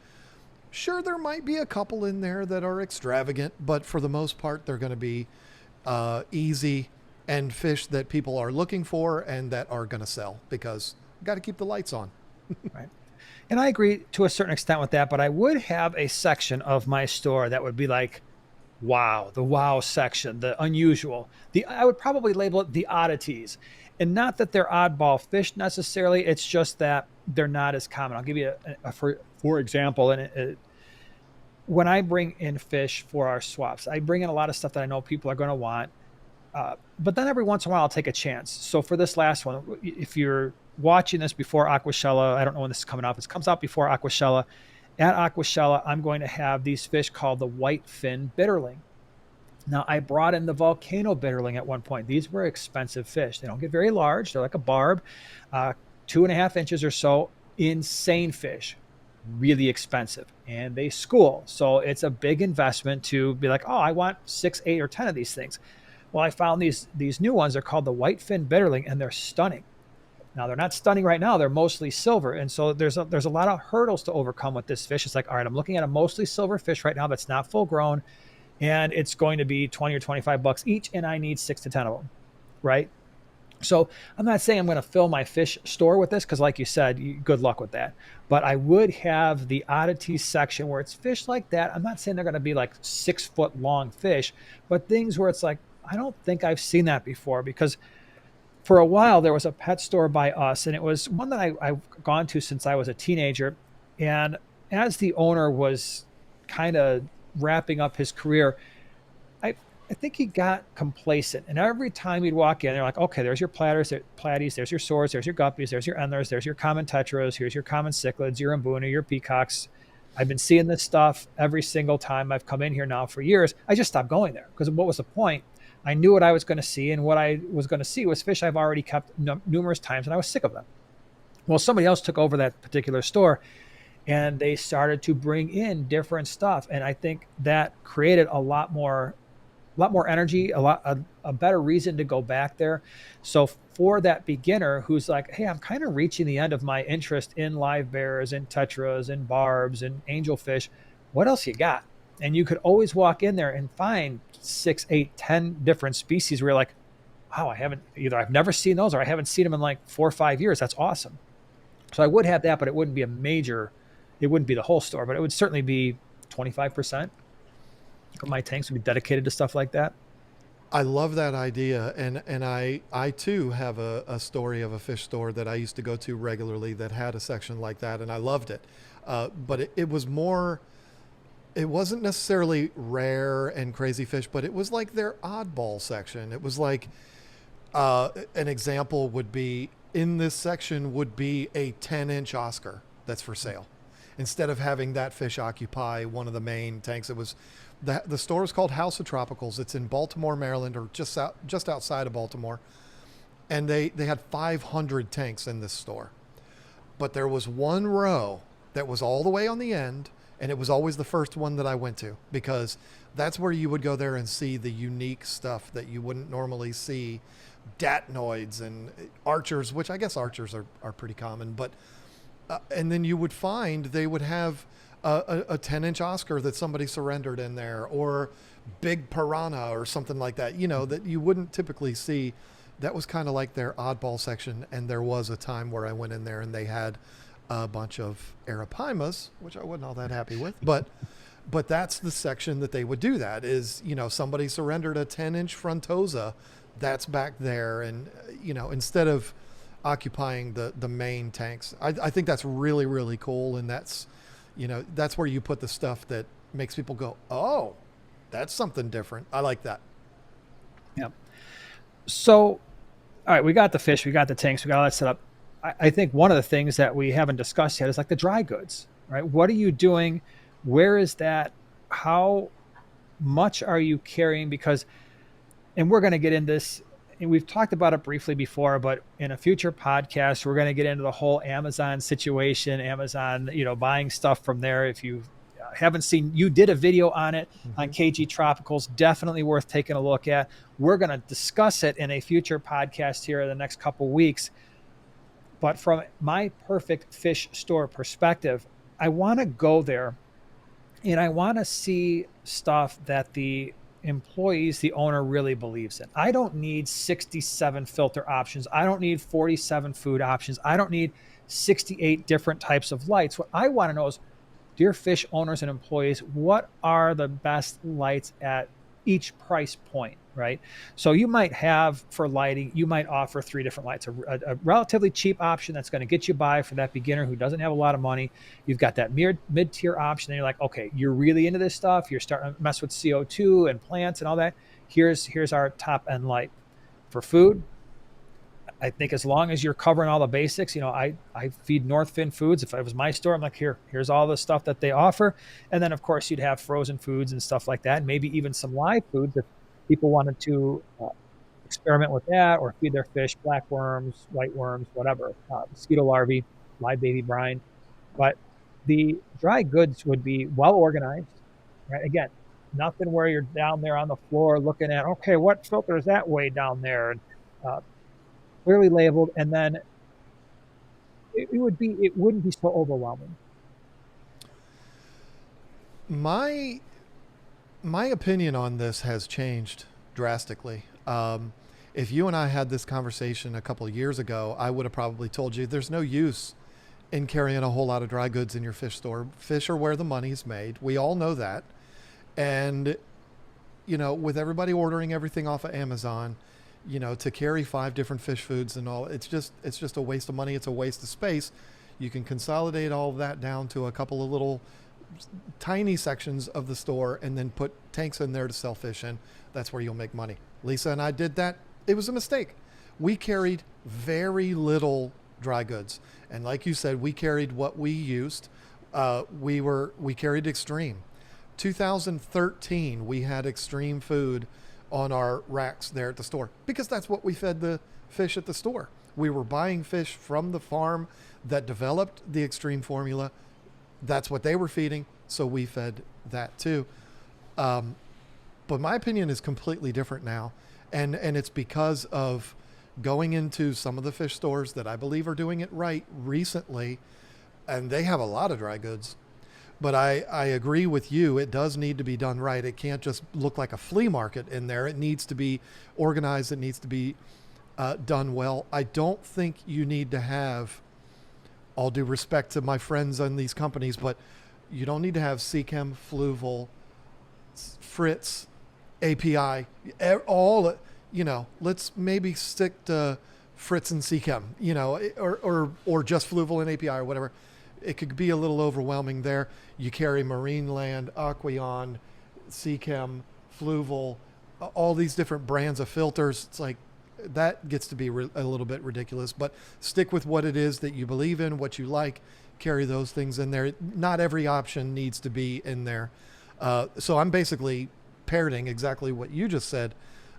Sure, there might be a couple in there that are extravagant, but for the most part, they're going to be easy, and fish that people are looking for and that are going to sell because you got to keep the lights on. Right. And I agree to a certain extent with that, but I would have a section of my store that would be like, wow, the wow section, the unusual. I would probably label it the oddities. And not that they're oddball fish necessarily, it's just that they're not as common. I'll give you for example, when I bring in fish for our swaps, I bring in a lot of stuff that I know people are going to want. But then every once in a while, I'll take a chance. So for this last one, if you're watching this before Aquashella, I don't know when this is coming out. This comes out before Aquashella. At Aquashella, I'm going to have these fish called the white fin bitterling. Now, I brought in the volcano bitterling at one point. These were expensive fish. They don't get very large. They're like a barb, 2.5 inches or so. Insane fish, really expensive, and they school. So it's a big investment to be like, oh, I want 6, 8, or 10 of these things. Well, I found these new ones. They're called the white fin bitterling, and they're stunning. Now, they're not stunning right now. They're mostly silver. And so there's a lot of hurdles to overcome with this fish. It's like, all right, I'm looking at a mostly silver fish right now that's not full grown, and it's going to be 20 or 25 bucks each, and I need 6 to 10 of them, right? So I'm not saying I'm going to fill my fish store with this because, like you said, good luck with that. But I would have the oddities section where it's fish like that. I'm not saying they're going to be like 6-foot long fish, but things where it's like, I don't think I've seen that before, because for a while there was a pet store by us, and it was one that I've gone to since I was a teenager. And as the owner was kind of wrapping up his career, I think he got complacent. And every time he'd walk in, they're like, okay, there's your platies, there's your swords, there's your guppies, there's your endlers, there's your common tetras, here's your common cichlids, your mbuna, your peacocks. I've been seeing this stuff every single time I've come in here now for years. I just stopped going there because what was the point? I knew what I was going to see, and what I was going to see was fish I've already kept numerous times, and I was sick of them. Well, somebody else took over that particular store, and they started to bring in different stuff, and I think that created a lot more energy, a better reason to go back there. So for that beginner who's like, hey, I'm kind of reaching the end of my interest in live bears and tetras and barbs and angelfish, what else you got? And you could always walk in there and find 6, 8, 10 different species where you're like, wow, I've never seen those, or I haven't seen them in like 4 or 5 years. That's awesome. So I would have that, but it wouldn't be it wouldn't be the whole store, but it would certainly be 25% of my tanks would be dedicated to stuff like that. I love that idea, and I too have a story of a fish store that I used to go to regularly that had a section like that, and I loved it. But it was more. It wasn't necessarily rare and crazy fish, but it was like their oddball section. It was like an example would be in this section would be a 10-inch Oscar that's for sale. Instead of having that fish occupy one of the main tanks, it was the store is called House of Tropicals. It's in Baltimore, Maryland, or just outside of Baltimore, and they had 500 tanks in this store. But there was one row that was all the way on the end, and it was always the first one that I went to because that's where you would go there and see the unique stuff that you wouldn't normally see. Datnoids and archers, which I guess archers are pretty common, but and then you would find they would have a 10-inch Oscar that somebody surrendered in there, or big piranha or something like that, that you wouldn't typically see. That was kind of like their oddball section. And there was a time where I went in there and they had a bunch of Arapaimas, which I wasn't all that happy with, but that's the section that they would do. That is, somebody surrendered a 10-inch Frontosa that's back there. And, instead of occupying the main tanks, I think that's really, really cool. And that's where you put the stuff that makes people go, oh, that's something different. I like that. Yeah. So, all right, we got the fish, we got the tanks, we got all that set up. I think one of the things that we haven't discussed yet is like the dry goods, right? What are you doing? Where is that? How much are you carrying? Because, and we're going to get into this, and we've talked about it briefly before, but in a future podcast, we're going to get into the whole Amazon situation, Amazon, buying stuff from there. If you haven't seen, you did a video on it on KG Tropicals, definitely worth taking a look at. We're going to discuss it in a future podcast here in the next couple weeks. But from my perfect fish store perspective, I want to go there and I want to see stuff that employees the owner really believes in. I don't need 67 filter options. I don't need 47 food options. I don't need 68 different types of lights. What I want to know is, dear fish owners and employees, what are the best lights at each price point, right? So you might have, for lighting, you might offer 3 different lights, a relatively cheap option that's going to get you by for that beginner who doesn't have a lot of money. You've got that mid-tier option, and you're like, okay, you're really into this stuff. You're starting to mess with CO2 and plants and all that. Here's our top end light. For food, I think as long as you're covering all the basics, I feed Northfin Foods. If it was my store, I'm like, here's all the stuff that they offer. And then of course you'd have frozen foods and stuff like that. And maybe even some live foods if people wanted to experiment with that, or feed their fish black worms, white worms, whatever, mosquito larvae, live baby brine. But the dry goods would be well organized, right? Again, nothing where you're down there on the floor looking at, okay, what filter is that way down there? And uh, clearly labeled, and then it wouldn't be so overwhelming. My my opinion on this has changed drastically. If you and I had this conversation a couple of years ago, I would have probably told you there's no use in carrying a whole lot of dry goods in your fish store. Fish are where the money's made. We all know that. And, with everybody ordering everything off of Amazon, to carry 5 different fish foods and all, it's just a waste of money. It's a waste of space. You can consolidate all of that down to a couple of little tiny sections of the store and then put tanks in there to sell fish in. That's where you'll make money. Lisa and I did that. It was a mistake. We carried very little dry goods. And like you said, we carried what we used. We carried Extreme. 2013, we had Extreme food on our racks there at the store because that's what we fed the fish at the store. We were buying fish from the farm that developed the Extreme formula. That's what they were feeding, so we fed that too. But my opinion is completely different now, and it's because of going into some of the fish stores that I believe are doing it right recently, and they have a lot of dry goods. But I agree with you. It does need to be done right. It can't just look like a flea market in there. It needs to be organized. It needs to be done well. I don't think you need to have, all due respect to my friends on these companies, but you don't need to have Seachem, Fluval, Fritz, API, all, let's maybe stick to Fritz and Seachem, or just Fluval and API or whatever. It could be a little overwhelming there. You carry Marineland, Aquarium, Seachem, Fluval, all these different brands of filters. It's like that gets to be a little bit ridiculous, but stick with what it is that you believe in, what you like, carry those things in there. Not every option needs to be in there. So I'm basically parroting exactly what you just said.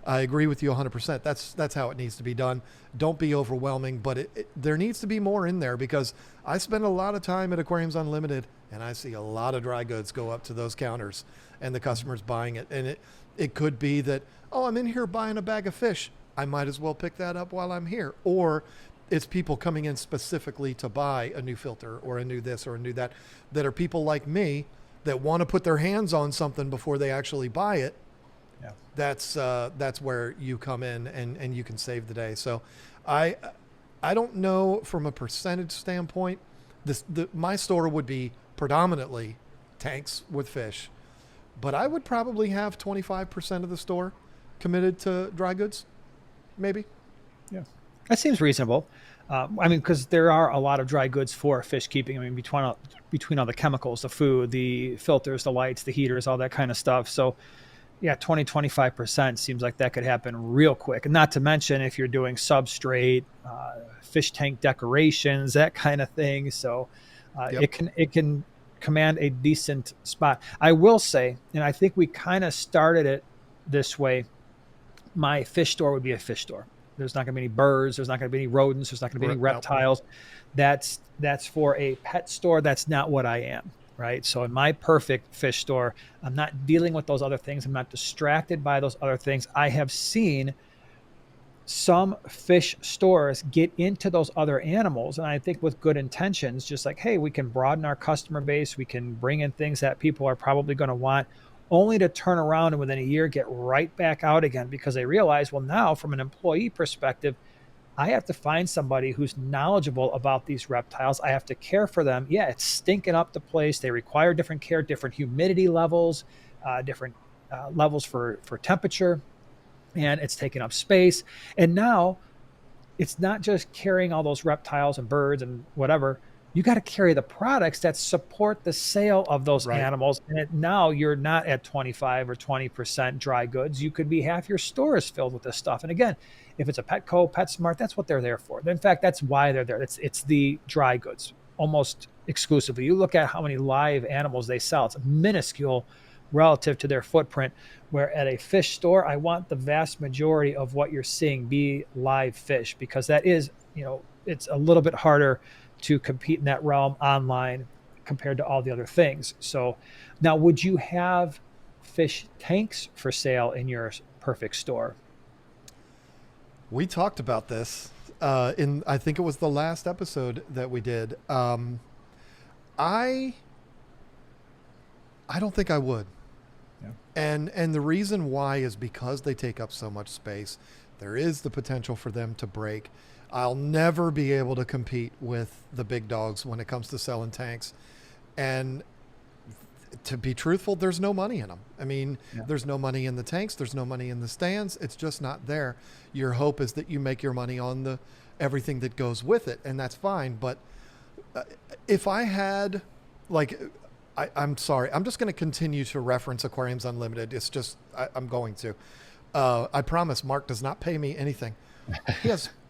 I agree with you 100%. That's how it needs to be done. Don't be overwhelming, but there needs to be more in there because I spend a lot of time at Aquariums Unlimited and I see a lot of dry goods go up to those counters and the customers buying it. And it could be that, oh, I'm in here buying a bag of fish. I might as well pick that up while I'm here. Or it's people coming in specifically to buy a new filter or a new this or a new that are people like me that want to put their hands on something before they actually buy it. Yeah. That's where you come in and you can save the day. So I don't know from a percentage standpoint, my store would be predominantly tanks with fish, but I would probably have 25% of the store committed to dry goods, maybe. Yeah, that seems reasonable. Because there are a lot of dry goods for fish keeping. Between all the chemicals, the food, the filters, the lights, the heaters, all that kind of stuff. So yeah, 25% seems like that could happen real quick. And not to mention if you're doing substrate, fish tank decorations, that kind of thing. So Yep. it can command a decent spot. I will say, and I think we kind of started it this way, my fish store would be a fish store. There's not going to be any birds. There's not going to be any rodents. There's not going to be any reptiles. That's for a pet store. That's not what I am. Right. So in my perfect fish store, I'm not dealing with those other things. I'm not distracted by those other things. I have seen some fish stores get into those other animals. And I think with good intentions, just like, hey, we can broaden our customer base. We can bring in things that people are probably going to want. only to turn around and within a year get right back out again because they realize, well, now from an employee perspective, I have to find somebody who's knowledgeable about these reptiles. I have to care for them. Yeah, it's stinking up the place. They require different care, different humidity levels, different levels for temperature, and it's taking up space. And now it's not just carrying all those reptiles and birds and whatever. You got to carry the products that support the sale of those Right. animals. And now you're not at 25 or 20% dry goods. You could be half your store is filled with this stuff. And again, if it's a Petco, PetSmart, that's what they're there for. In fact, that's why they're there. It's the dry goods almost exclusively. You look at how many live animals they sell, it's minuscule relative to their footprint. Where at a fish store, I want the vast majority of what you're seeing be live fish because that is, it's a little bit harder to compete in that realm online compared to all the other things. So now, would you have fish tanks for sale in your perfect store? We talked about this in, I think it was the last episode that we did. I I don't think I would. Yeah. And the reason why is because they take up so much space. There is the potential for them to break. I'll never be able to compete with the big dogs when it comes to selling tanks. And to be truthful, there's no money in them. I mean, Yeah. there's no money in the tanks. There's no money in the stands. It's just not there. Your hope is that you make your money on the everything that goes with it, and that's fine. But uh, if I had, like, I'm sorry, I'm just going to continue to reference Aquariums Unlimited. It's just I'm going to. I promise, Mark does not pay me anything.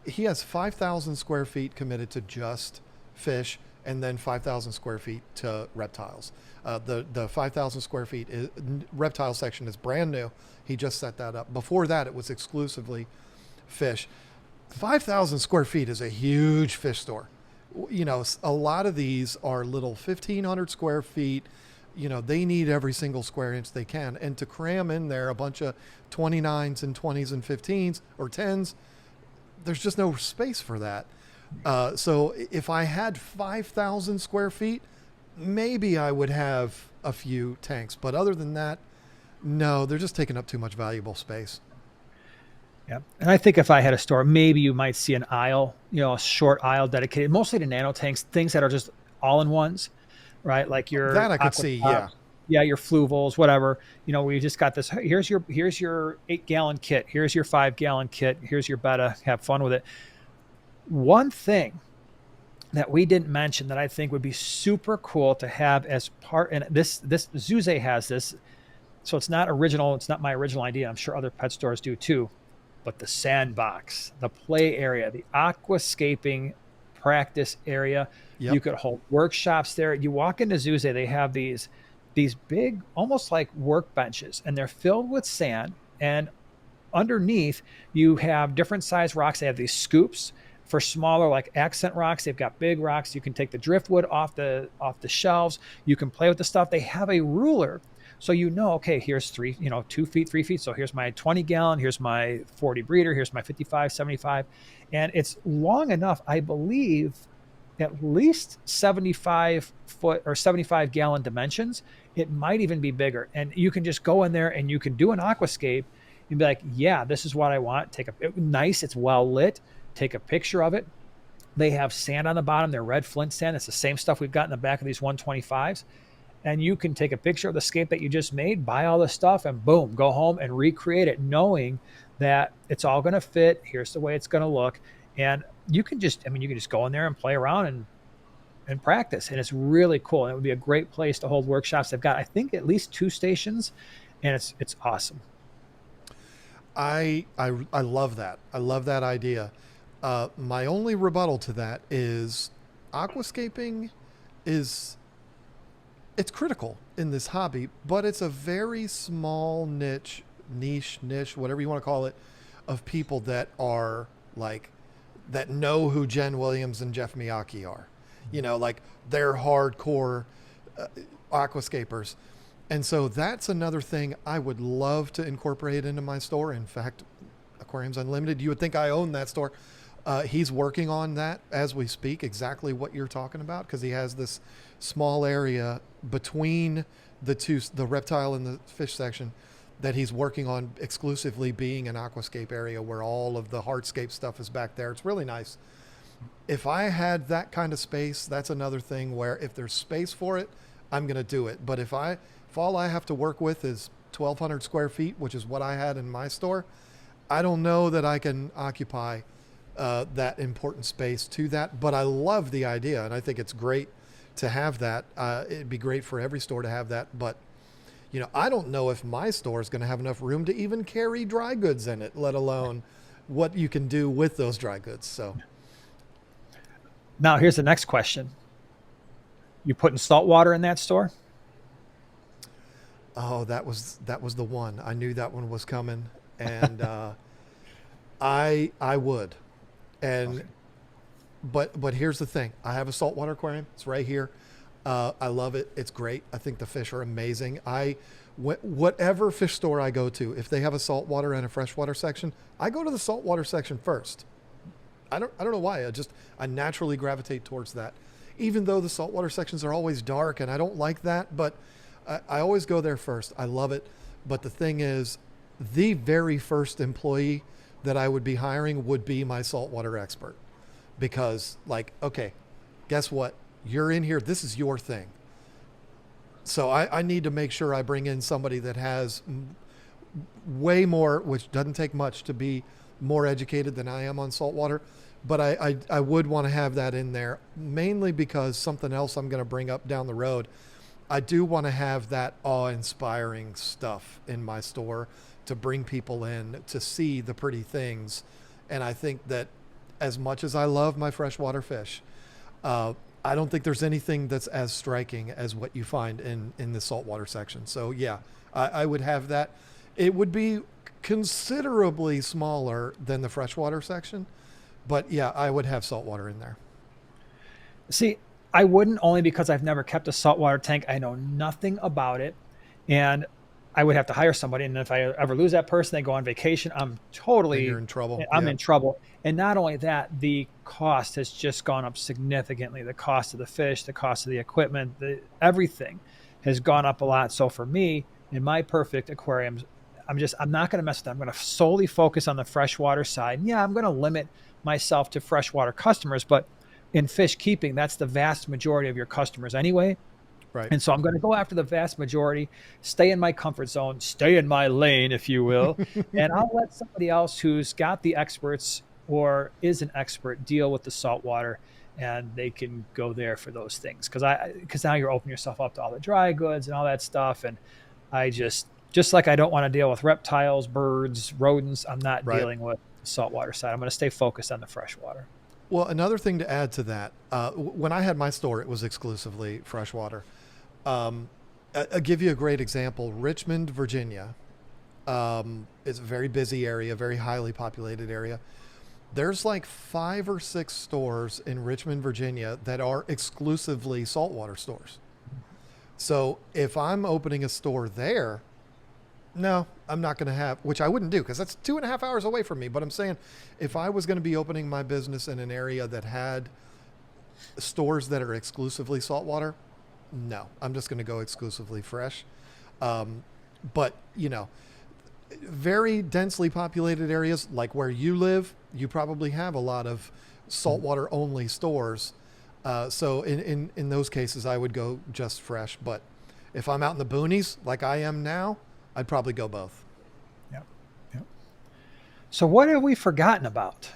He has 5,000 square feet committed to just fish, and then 5,000 square feet to reptiles. The 5,000 square feet reptile section is brand new. He just set that up. Before that, it was exclusively fish. 5,000 square feet is a huge fish store. You know, a lot of these are little 1,500 square feet. You know, they need every single square inch they can. And to cram in there a bunch of 29s and 20s and 15s or 10s, there's just no space for that. So if I had 5,000 square feet, maybe I would have a few tanks. But other than that, no, they're just taking up too much valuable space. Yeah. And I think if I had a store, maybe you might see an aisle, a short aisle dedicated mostly to nano tanks, things that are just all in ones, right? Like your That I could aqua see, yeah. tops, yeah, your fluvals, whatever. Where you just got this. Here's your 8-gallon kit. Here's your 5-gallon kit. Here's your betta. Have fun with it. One thing that we didn't mention that I think would be super cool to have as part, and this Zuze has this, so it's not original. It's not my original idea. I'm sure other pet stores do too. But the sandbox, the play area, the aquascaping practice area, Yep. you could hold workshops there. You walk into Zuze, they have these big, almost like workbenches, and they're filled with sand. And underneath, you have different size rocks. They have these scoops for smaller, like accent rocks. They've got big rocks. You can take the driftwood off the shelves. You can play with the stuff. They have a ruler. So okay, here's 2 feet, 3 feet. So here's my 20-gallon, here's my 40 breeder, here's my 55, 75. And it's long enough, I believe, at least 75 foot or 75-gallon dimensions. It might even be bigger. And you can just go in there and you can do an aquascape. You'd be like, yeah, this is what I want. Nice, it's well lit. Take a picture of it. They have sand on the bottom. They're red flint sand. It's the same stuff we've got in the back of these 125s. And you can take a picture of the scape that you just made, buy all the stuff, and boom, go home and recreate it, knowing that it's all going to fit. Here's the way it's going to look. And you can just go in there and play around and practice. And it's really cool. And it would be a great place to hold workshops. They've got, I think, at least 2 stations, and it's awesome. I love that. I love that idea. My only rebuttal to that is aquascaping it's critical in this hobby, but it's a very small niche, whatever you want to call it, of people that are like, that know who Jen Williams and Jeff Miyake are. Like they're hardcore aquascapers. And so that's another thing I would love to incorporate into my store. In fact, Aquariums Unlimited, you would think I own that store. He's working on that as we speak, exactly what you're talking about, because he has this small area between the reptile and the fish section, that he's working on exclusively being an aquascape area where all of the hardscape stuff is back there. It's really nice. If I had that kind of space, that's another thing where if there's space for it, I'm going to do it. But if all I have to work with is 1,200 square feet, which is what I had in my store, I don't know that I can occupy that important space to that. But I love the idea, and I think it's great to have that. It'd be great for every store to have that. But, I don't know if my store is going to have enough room to even carry dry goods in it, let alone what you can do with those dry goods. So now here's the next question. You putting salt water in that store? oh, that was the one. I knew that one was coming, and I would. And Okay. but here's the thing. I have a saltwater aquarium. It's right here. I love it. It's great. I think the fish are amazing. Whatever fish store I go to, if they have a saltwater and a freshwater section, I go to the saltwater section first. I don't know why. I naturally gravitate towards that. Even though the saltwater sections are always dark and I don't like that, but I always go there first. I love it. But the thing is, the very first employee that I would be hiring would be my saltwater expert. Because, like, okay, guess what? You're in here. This is your thing. So I need to make sure I bring in somebody that has way more, which doesn't take much to be more educated than I am on saltwater. But I would want to have that in there, mainly because something else I'm going to bring up down the road. I do want to have that awe-inspiring stuff in my store to bring people in to see the pretty things. And I think that as much as I love my freshwater fish, I don't think there's anything that's as striking as what you find in the saltwater section. So yeah, I would have that. It would be considerably smaller than the freshwater section, but yeah, I would have saltwater in there. See, I wouldn't, only because I've never kept a saltwater tank. I know nothing about it. And I would have to hire somebody. And if I ever lose that person, they go on vacation, And you're in trouble. I'm Yeah. in trouble. And not only that, the cost has just gone up significantly. The cost of the fish, the cost of the equipment, everything has gone up a lot. So for me, in my perfect aquariums, I'm not going to mess with that. I'm going to solely focus on the freshwater side. Yeah, I'm going to limit myself to freshwater customers, but in fish keeping, that's the vast majority of your customers anyway. Right. And so I'm going to go after the vast majority, stay in my comfort zone, stay in my lane, if you will. And I'll let somebody else who's got the experts or is an expert deal with the saltwater, and they can go there for those things. Because now you're opening yourself up to all the dry goods and all that stuff. And I just like I don't want to deal with reptiles, birds, rodents, I'm not Right. dealing with the saltwater side. I'm going to stay focused on the freshwater. Well, another thing to add to that, when I had my store, it was exclusively freshwater. I'll give you a great example. Richmond, Virginia, is a very busy area, very highly populated area. There's like 5 or 6 stores in Richmond, Virginia that are exclusively saltwater stores. So if I'm opening a store there, no, I'm not going to have, which I wouldn't do because that's 2.5 hours away from me. But I'm saying if I was going to be opening my business in an area that had stores that are exclusively saltwater, no, I'm just going to go exclusively fresh. But, very densely populated areas like where you live, you probably have a lot of saltwater only stores. So in those cases, I would go just fresh. But if I'm out in the boonies like I am now, I'd probably go both. Yep. Yep. So what have we forgotten about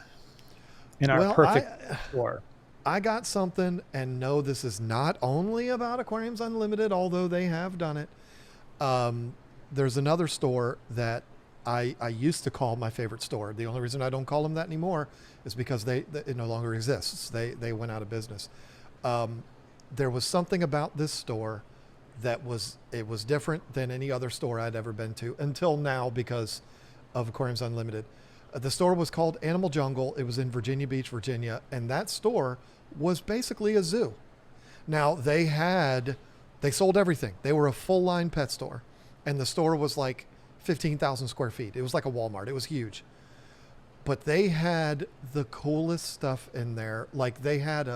in our Well, perfect store? I got something, and no, this is not only about Aquariums Unlimited, although they have done it. There's another store that I used to call my favorite store. The only reason I don't call them that anymore is because it no longer exists. They went out of business. There was something about this store that was different than any other store I'd ever been to until now because of Aquariums Unlimited. The store was called Animal Jungle. It was in Virginia Beach, Virginia, and that store was basically a zoo. Now they sold everything. They were a full line pet store, and the store was like 15,000 square feet. It was like a Walmart. It was huge, but they had the coolest stuff in there. Like they had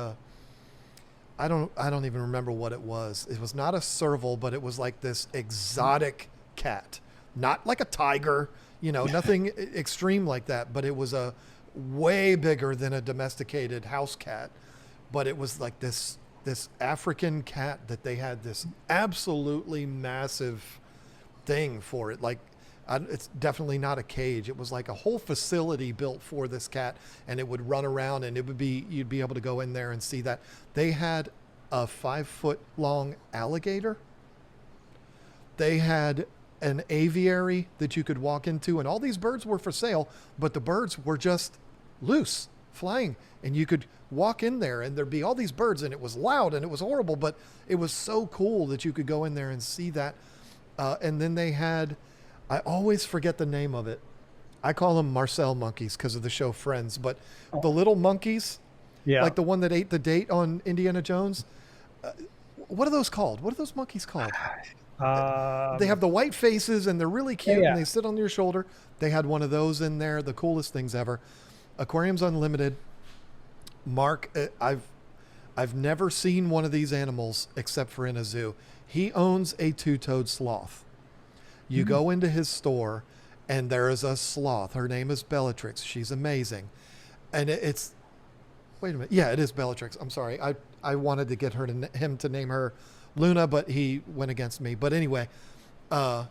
I don't even remember what it was. It was not a serval, but it was like this exotic cat, not like a tiger, nothing extreme like that, but it was a way bigger than a domesticated house cat. But it was like this African cat that they had this absolutely massive thing for it. Like, it's definitely not a cage. It was like a whole facility built for this cat, and it would run around, and you'd be able to go in there and see that. They had a 5 foot long alligator. They had an aviary that you could walk into, and all these birds were for sale, but the birds were just loose, flying, and you could walk in there and there'd be all these birds, and it was loud and it was horrible, but it was so cool that you could go in there and see that. And then they had, I always forget the name of it. I call them Marcel monkeys because of the show Friends, but the little monkeys, Yeah. like the one that ate the date on Indiana Jones. What are those called? What are those monkeys called? They have the white faces and they're really cute, Yeah. and they sit on your shoulder. They had one of those in there, the coolest things ever. Aquarium's unlimited. Mark, I've never seen one of these animals except for in a zoo. He owns a two-toed sloth. You go into his store, and there is a sloth. Her name is Bellatrix. She's amazing. And it's, wait a minute. Yeah, it is Bellatrix. I'm sorry. I wanted to get him to name her Luna, but he went against me. But anyway, am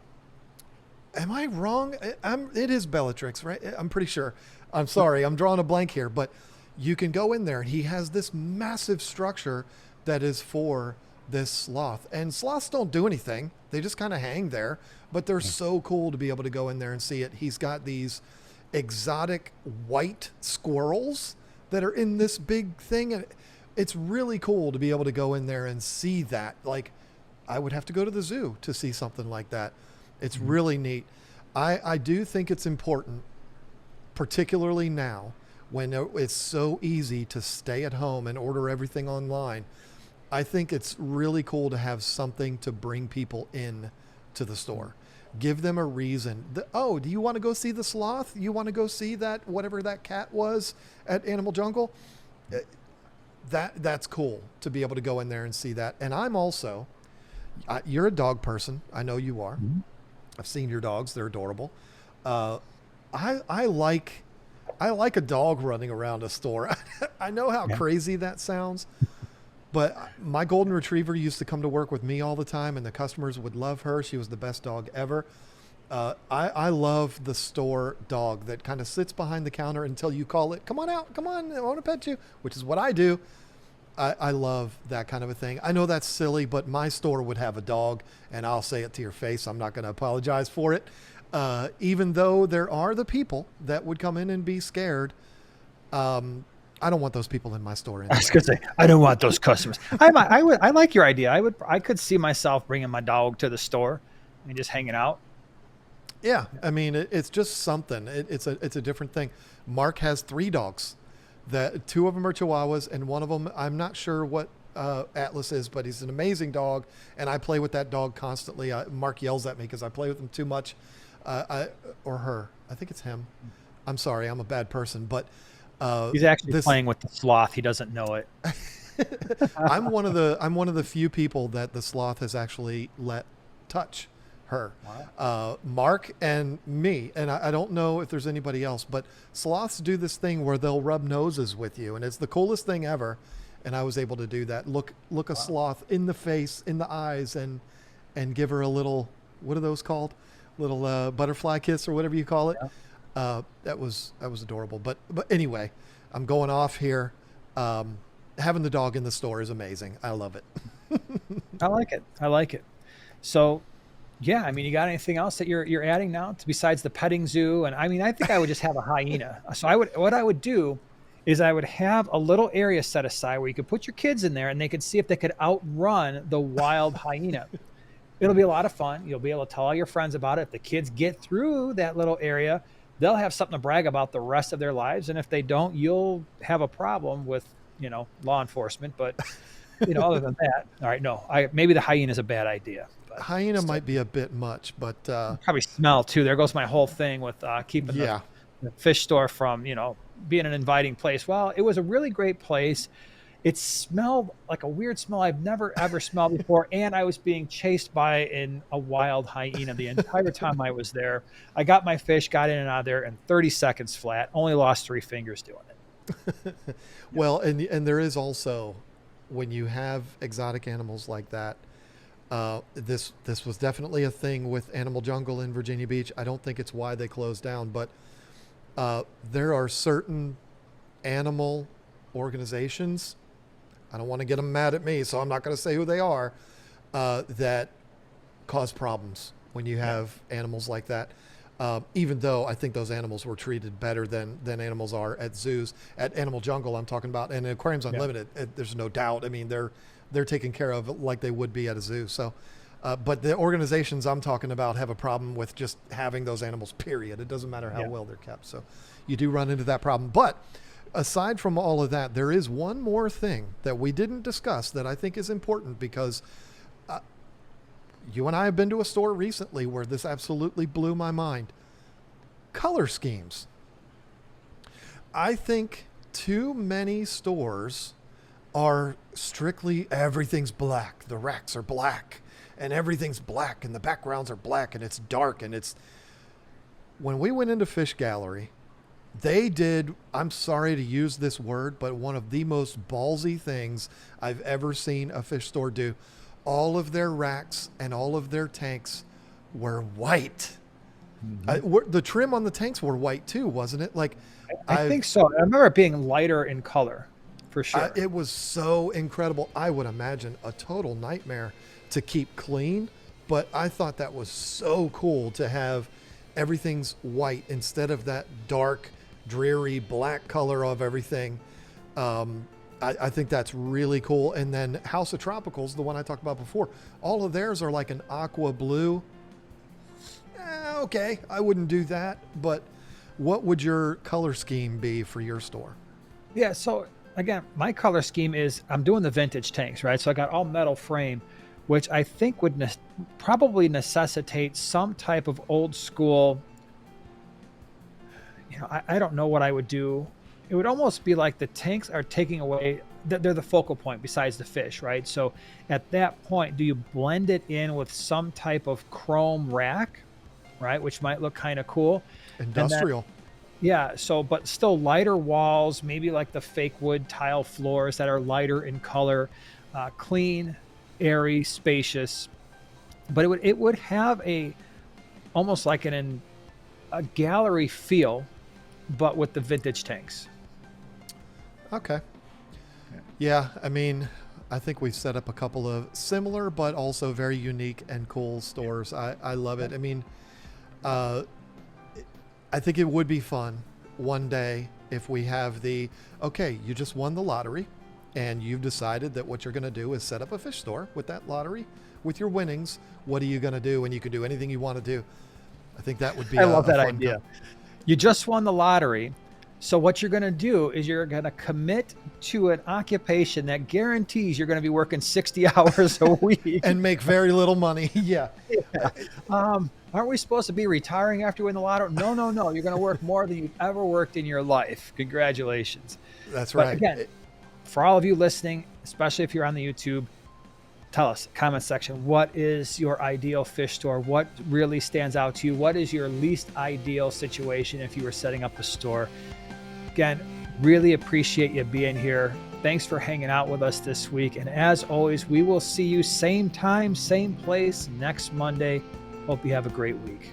I wrong? It is Bellatrix, right? I'm pretty sure. I'm sorry. I'm drawing a blank here, but you can go in there, and he has this massive structure that is for this sloth. And sloths don't do anything. They just kind of hang there, but they're so cool to be able to go in there and see it. He's got these exotic white squirrels that are in this big thing. And it's really cool to be able to go in there and see that. Like, I would have to go to the zoo to see something like that. It's really neat. I do think it's important, particularly now when it's so easy to stay at home and order everything online. I think it's really cool to have something to bring people in to the store. Give them a reason. Oh, do you want to go see the sloth? You want to go see that, whatever that cat was at Animal Jungle? That's cool to be able to go in there and see that. And I'm also, you're a dog person. I know you are. Mhm. I've seen your dogs. They're adorable. I like a dog running around a store. I know how crazy that sounds, but my golden retriever used to come to work with me all the time, and the customers would love her. She was the best dog ever. I love the store dog that kind of sits behind the counter until you call it, come on out, come on, I want to pet you, which is what I do. I love that kind of a thing. I know that's silly, but my store would have a dog, and I'll say it to your face. I'm not going to apologize for it. Even though there are the people that would come in and be scared. I don't want those people in my store anyway. I was gonna say, I don't want those customers. I like your idea. I could see myself bringing my dog to the store and just hanging out. Yeah, I mean, it's just something. It's a different thing. Mark has 3 dogs. That 2 of them are Chihuahuas, and one of them, I'm not sure what Atlas is, but he's an amazing dog, and I play with that dog constantly. Mark yells at me because I play with him too much, or her. I think it's him. I'm sorry, I'm a bad person, but He's actually playing with the sloth. He doesn't know it. I'm one of the few people that the sloth has actually let touch her. Wow. Mark and me, and I don't know if there's anybody else, but sloths do this thing where they'll rub noses with you, and it's the coolest thing ever. And I was able to do that. Look a sloth in the face, in the eyes, and give her a little, what are those called? Little butterfly kiss or whatever you call it. Yeah. That was adorable. But anyway, I'm going off here. Having the dog in the store is amazing. I love it. I like it. So, yeah, I mean, you got anything else that you're adding now besides the petting zoo? And I mean, I think I would just have a hyena. So what I would do is I would have a little area set aside where you could put your kids in there and they could see if they could outrun the wild hyena. It'll be a lot of fun. You'll be able to tell all your friends about it. If the kids get through that little area, they'll have something to brag about the rest of their lives. And if they don't, you'll have a problem with, law enforcement. But, other than that, all right, no, maybe the hyena is a bad idea. But hyena might be a bit much, but probably smell too. There goes my whole thing with keeping the fish store from, being an inviting place. Well, it was a really great place. It smelled like a weird smell I've never ever smelled before, and I was being chased by a wild hyena the entire time I was there. I got my fish, got in and out of there in 30 seconds flat. Only lost 3 fingers doing it. Yeah, Well, and there is also, when you have exotic animals like that, this was definitely a thing with Animal Jungle in Virginia Beach. I don't think it's why they closed down, but there are certain animal organizations. I don't want to get them mad at me, so I'm not going to say who they are. That cause problems when you yeah, have animals like that. Even though I think those animals were treated better than animals are at zoos. At Animal Jungle, I'm talking about, and Aquariums yeah, Unlimited. There's no doubt. I mean, they're taken care of like they would be at a zoo. So, but the organizations I'm talking about have a problem with just having those animals. Period. It doesn't matter how yeah. well they're kept. So, you do run into that problem. But aside from all of that, there is one more thing that we didn't discuss that I think is important because you and I have been to a store recently where this absolutely blew my mind. Color schemes. I think too many stores are strictly everything's black. The racks are black and everything's black and the backgrounds are black and it's dark and it's when we went into Fish Gallery, they did, I'm sorry to use this word, but one of the most ballsy things I've ever seen a fish store do. All of their racks and all of their tanks were white. Hmm. The trim on the tanks were white too, wasn't it? Like, I I've, think so. I remember it being lighter in color for sure. it was so incredible. I would imagine a total nightmare to keep clean, but I thought that was so cool to have everything's white instead of that dark, dreary black color of everything. I think that's really cool. And then House of Tropicals, the one I talked about before, all of theirs are like an aqua blue. Okay, I wouldn't do that. But what would your color scheme be for your store? Yeah. So again, my color scheme is I'm doing the vintage tanks, right? So I got all metal frame, which I think would probably necessitate some type of old school. I don't know what I would do. It would almost be like the tanks are taking away, they're the focal point besides the fish, right? So at that point, do you blend it in with some type of chrome rack, right? Which might look kind of cool. And then, Industrial. yeah, so, but still lighter walls, maybe like the fake wood tile floors that are lighter in color, clean, airy, spacious. But it would have almost like a gallery feel, but with the vintage tanks. Okay. Yeah, I mean, I think we've set up a couple of similar but also very unique and cool stores. I love it. I mean, uh, I think it would be fun one day if we have okay, you just won the lottery and you've decided that what you're going to do is set up a fish store with that lottery, with your winnings. What are you going to do? And you can do anything you want to do. I think that would be I love a that fun idea. You just won the lottery. So what you're going to do is you're going to commit to an occupation that guarantees you're going to be working 60 hours a week. and make very little money. Yeah. Yeah. Aren't we supposed to be retiring after you win the lottery? No, no, no. You're going to work more than you've ever worked in your life. Congratulations. That's But right. again, for all of you listening, especially if you're on the YouTube, tell us, comment section, what is your ideal fish store? What really stands out to you? What is your least ideal situation if you were setting up a store? Again, really appreciate you being here. Thanks for hanging out with us this week. And as always, we will see you same time, same place next Monday. Hope you have a great week.